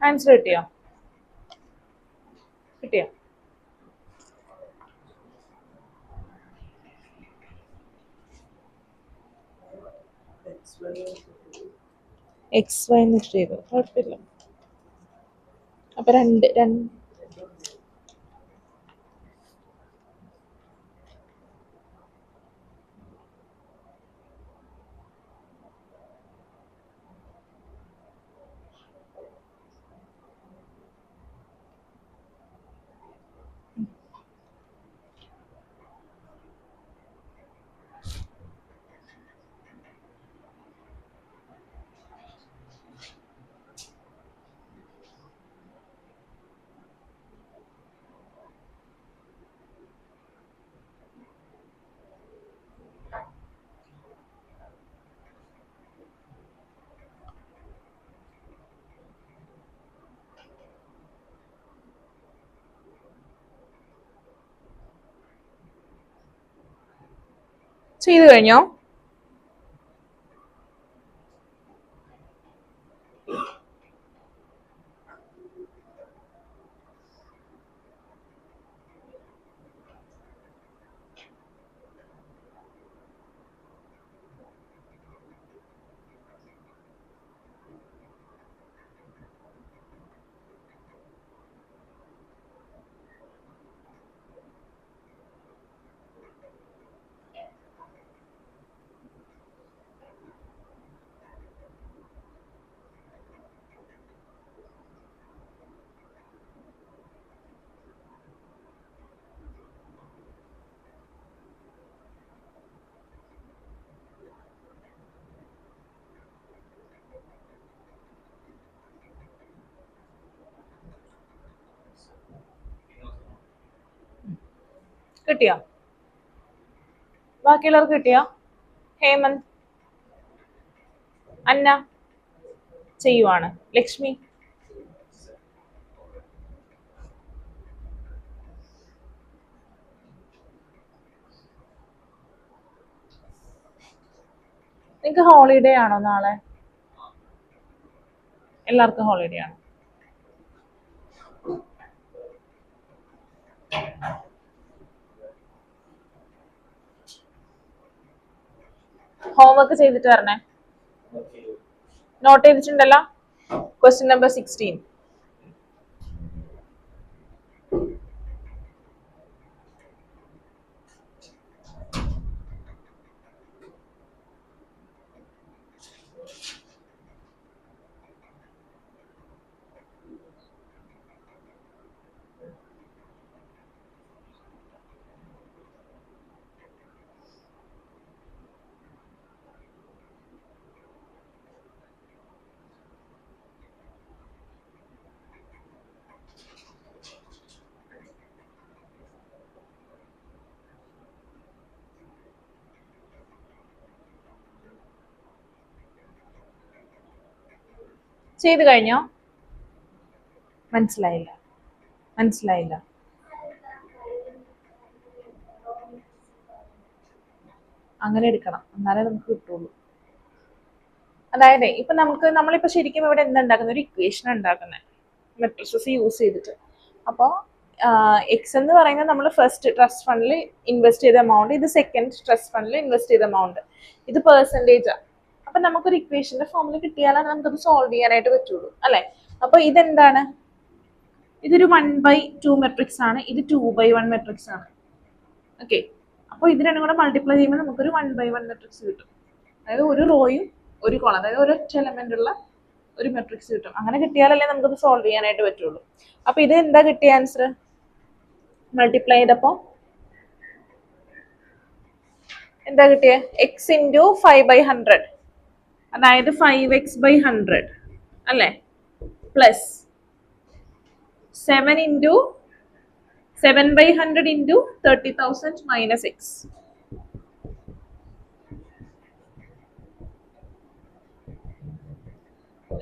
ആൻസർ കിട്ടിയോ? കിട്ടിയോ? എക്സ് വൈ എന്ന് ചെയ്തു, കുഴപ്പമില്ല. അപ്പൊ രണ്ട് ചെയ്തു കഴിഞ്ഞോ? കിട്ടിയോ? ബാക്കിയുള്ളവർക്ക് കിട്ടിയോ? ഹേമന്ത്, അന്ന ചെയ്യുവാണ്. ലക്ഷ്മി, നിങ്ങക്ക് ഹോളിഡേ ആണോ നാളെ? എല്ലാവർക്കും ഹോളിഡേ ആണ്. ഹോംവർക്ക് ചെയ്തിട്ട് വരണേ. നോട്ട് ചെയ്തിട്ടുണ്ടല്ലോ. Question number 16. ചെയ്തു കഴിഞ്ഞോ? മനസ്സിലായില്ല. അങ്ങനെ എടുക്കണം, എന്നാലേ നമുക്ക് കിട്ടുള്ളൂ. അതായത് ഇപ്പൊ നമ്മളിപ്പോ ശരിക്കും ഇവിടെ എന്താ ഉണ്ടാക്കുന്നത്? ഒരു ഇക്വേഷൻ ഉണ്ടാക്കുന്നത് മെട്രിസസ് യൂസ് ചെയ്തിട്ട്. അപ്പോൾ എക്സ് എന്ന് പറയുന്നത് നമ്മൾ ഫസ്റ്റ് ട്രസ്റ്റ് ഫണ്ടിൽ ഇൻവെസ്റ്റ് ചെയ്ത എമൗണ്ട്, ഇത് സെക്കൻഡ് ട്രസ്റ്റ് ഫണ്ടിൽ ഇൻവെസ്റ്റ് ചെയ്ത എമൗണ്ട്, ഇത് പെർസെൻറ്റേജാണ്. അപ്പൊ നമുക്കൊരു ഇക്വേഷന്റെ ഫോമിൽ കിട്ടിയാലാണ് നമുക്കത് സോൾവ് ചെയ്യാനായിട്ട് പറ്റുള്ളൂ, അല്ലെ? അപ്പൊ ഇതെന്താണ്? ഇതൊരു 1/2 മെട്രിക്സ് ആണ്, ഇത് 2/1 മെട്രിക്സ് ആണ്. ഓക്കെ, അപ്പോൾ ഇത് രണ്ടും കൂടെ മൾട്ടിപ്ലൈ ചെയ്യുമ്പോൾ നമുക്കൊരു 1/1 മെട്രിക്സ് കിട്ടും. അതായത് ഒരു റോയും ഒരു കോളം, അതായത് ഒരൊറ്റ എലമെന്റ് ഉള്ള ഒരു മെട്രിക്സ് കിട്ടും. അങ്ങനെ കിട്ടിയാലല്ലേ നമുക്കത് സോൾവ് ചെയ്യാനായിട്ട് പറ്റുള്ളൂ. അപ്പൊ ഇത് എന്താ കിട്ടിയ ആൻസർ? മൾട്ടിപ്ലൈ ചെയ്തപ്പോ എന്താ കിട്ടിയ? എക്സ് ഇൻറ്റു 5/100, അതായത് 5x/100 അല്ലേ, plus 7/100 into 30,000 minus X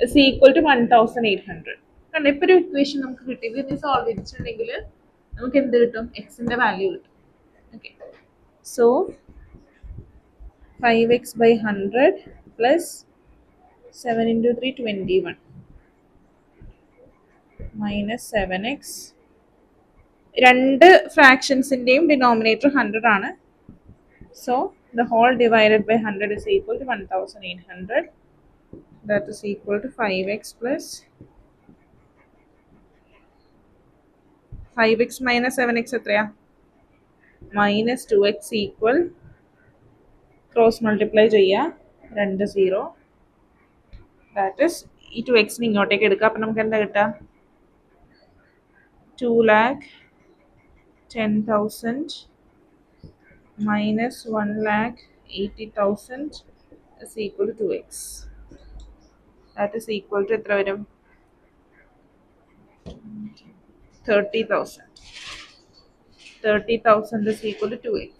is equal to 1,800. കണ്ടോ, ഇപ്പൊ ഒരു ഇക്വേഷൻ നമുക്ക് കിട്ടി. ഇത് സോൾവ് ചെയ്തിട്ടുണ്ടെങ്കിൽ നമുക്ക് എന്ത് കിട്ടും? എക്സിന്റെ വാല്യൂ കിട്ടും. Okay, so 5x/100 plus 7 into 3 21 minus 7x. രണ്ട് ഫ്രാക്ഷൻസിന്റെയും ഡിനോമിനേറ്റർ 100 ആണ്. So the whole divided by 100 is equal to 1,800. That is equal to 5x plus 5x minus 7x എത്രയാ? minus 2x equal, cross multiply ചെയ്യുക, 2 0. That is ഈ 2x ഇങ്ങോട്ടേക്ക് എടുക്കുക. അപ്പം നമുക്ക് എന്താ കിട്ടുക? 2,10,000 minus 1,80,000 is equal to 2x. That is equal to എത്ര വരും? 30,000. 30,000 is equal to 2x.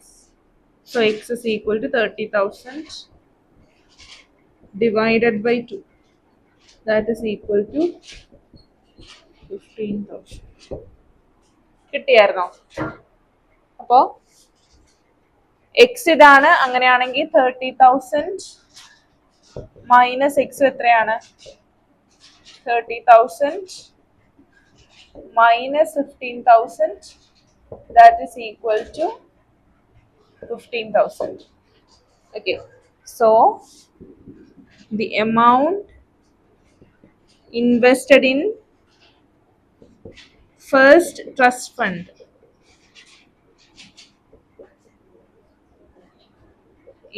So x is equal to 30,000 divided by 2. That is equal to 15,000. കിട്ടിയായിരുന്നോ? അപ്പോൾ എക്സ് ഇതാണ്, അങ്ങനെയാണെങ്കിൽ 30,000 മൈനസ് എക്സ് എത്രയാണ്? 30,000 minus 15,000, that is equal to 15,000. Okay, so the amount invested in first trust fund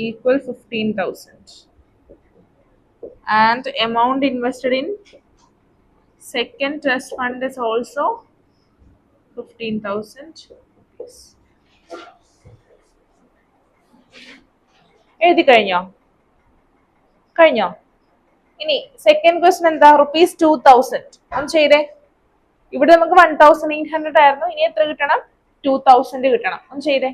equal 15,000, and amount invested in second trust fund is also 15,000. എഴുതി കഴിഞ്ഞോ? കഴിഞ്ഞോ? ഇനി സെക്കൻഡ് ക്വസ്റ്റൻ എന്താ? ₹2,000. ഒന്ന് ചെയ്തേ. ഇവിടെ നമുക്ക് 1,800 ആയിരുന്നു, ഇനി എത്ര കിട്ടണം? 2,000 കിട്ടണം. ഒന്ന് ചെയ്തേ.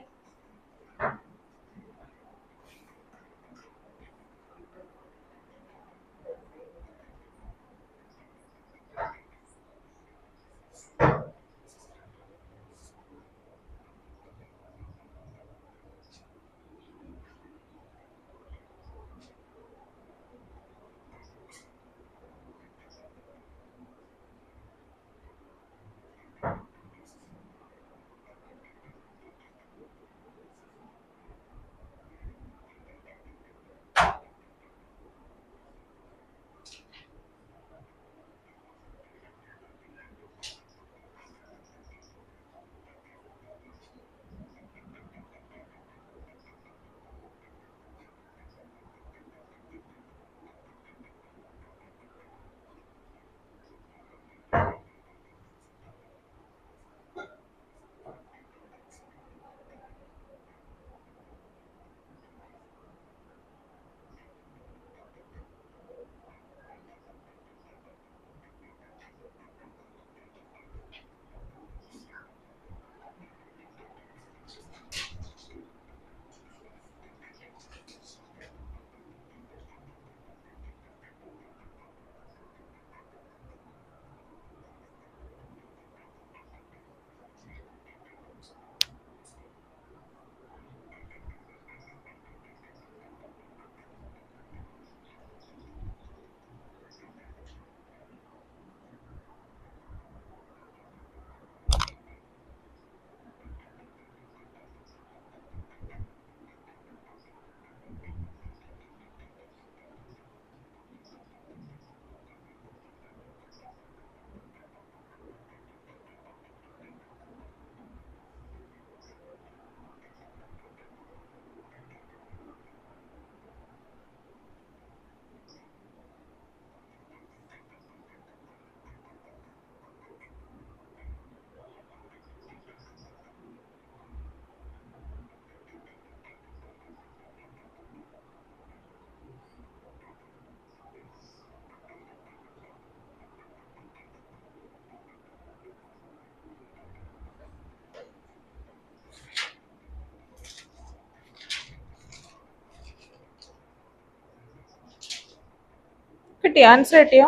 കിട്ടിയോ? ആൻസർ കിട്ടിയോ?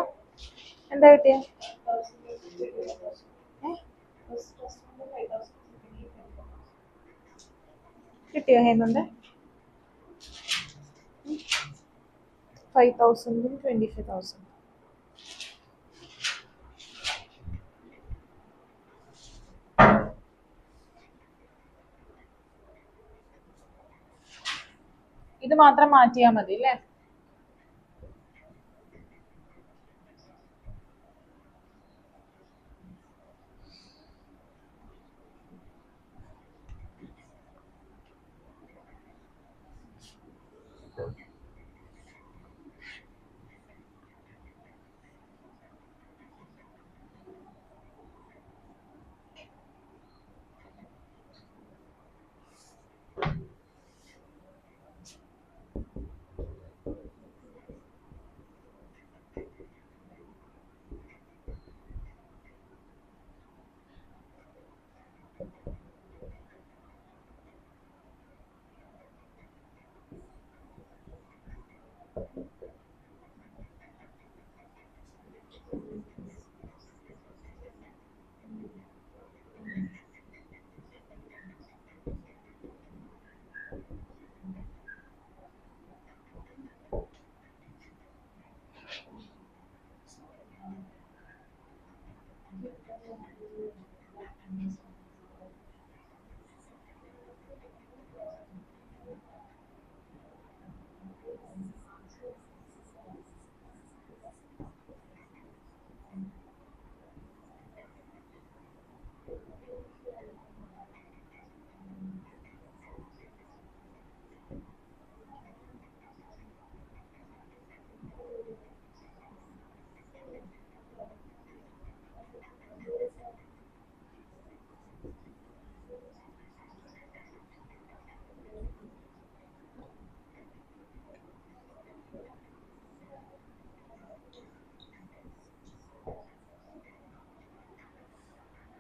എന്താ കിട്ടിയ? കിട്ടിയോ ഹേമന്ത്? 5,000 25,000. ഇത് മാത്രം മാറ്റിയാൽ മതി അല്ലേ?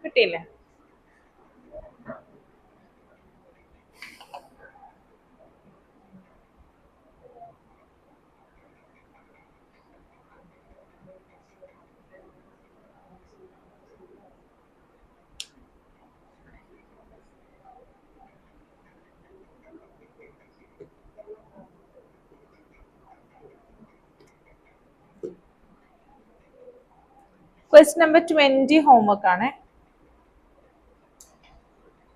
കിട്ടിയില്ലേ? Question number 20 homework ആണ്.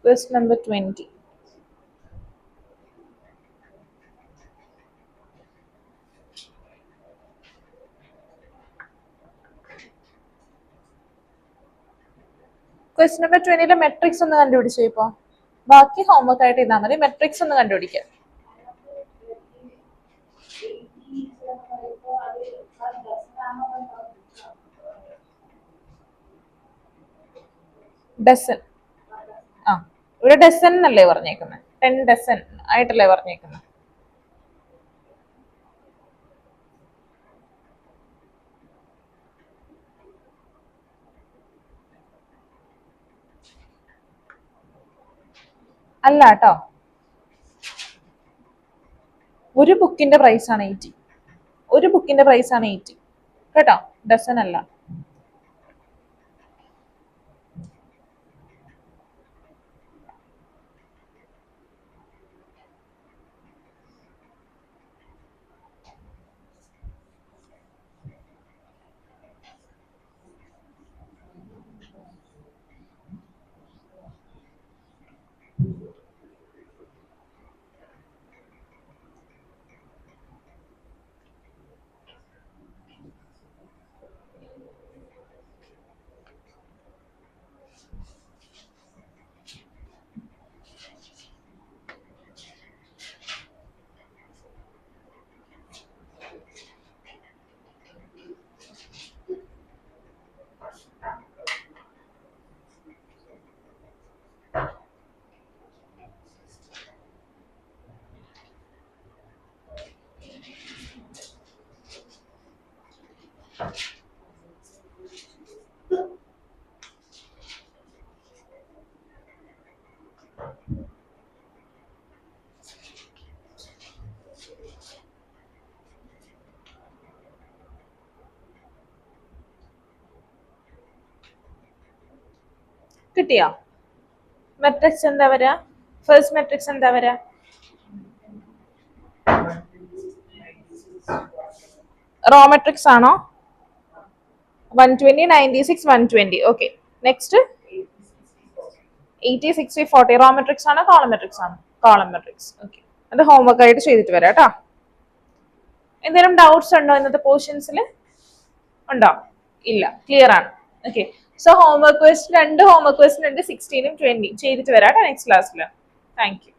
Question number 20. Question number 20 matrix ഒന്ന് കണ്ടുപിടിച്ചോ. ഇപ്പൊ ബാക്കി ഹോംവർക്ക് ആയിട്ട് ഇതാ മതി. മെട്രിക്സ് ഒന്ന് കണ്ടുപിടിക്കാം. ഡസൻ. ആ, ഇവിടെ ഡസൻ എന്നല്ലേ പറഞ്ഞേക്കുന്നത്? 10 ഡസൻ ആയിട്ടല്ലേ പറഞ്ഞേക്കുന്നത്? അല്ല കേട്ടോ, ഒരു ബുക്കിന്റെ പ്രൈസ് ആണ് 80. ഒരു ബുക്കിന്റെ പ്രൈസ് ആണ് 80 കേട്ടോ, ഡസൻ അല്ല. കിട്ടിയോ? മെട്രിക്സ് എന്താ വരാ? ഫസ്റ്റ് മെട്രിക്സ് എന്താ വരാ? റോ മെട്രിക്സ് ആണോ? 120, 96, 120. Okay, next 80, 60, 40. റോ മെട്രിക്സ് ആണോ കോളം മെട്രിക്സ് ആണോ? Column matrix. ഓക്കെ, അത് ഹോംവർക്ക് ആയിട്ട് ചെയ്തിട്ട് വരാം കേട്ടോ. എന്തെങ്കിലും ഡൗട്ട്സ് ഉണ്ടോ ഇന്നത്തെ പോർഷൻസിൽ? ഉണ്ടോ? ഇല്ല, ക്ലിയർ ആണ്. Okay, so homework question 2 homework question ഉണ്ട്, 16ഉം 20 ചെയ്തിട്ട് വരാം കേട്ടോ നെക്സ്റ്റ് ക്ലാസ്സിൽ. Thank you.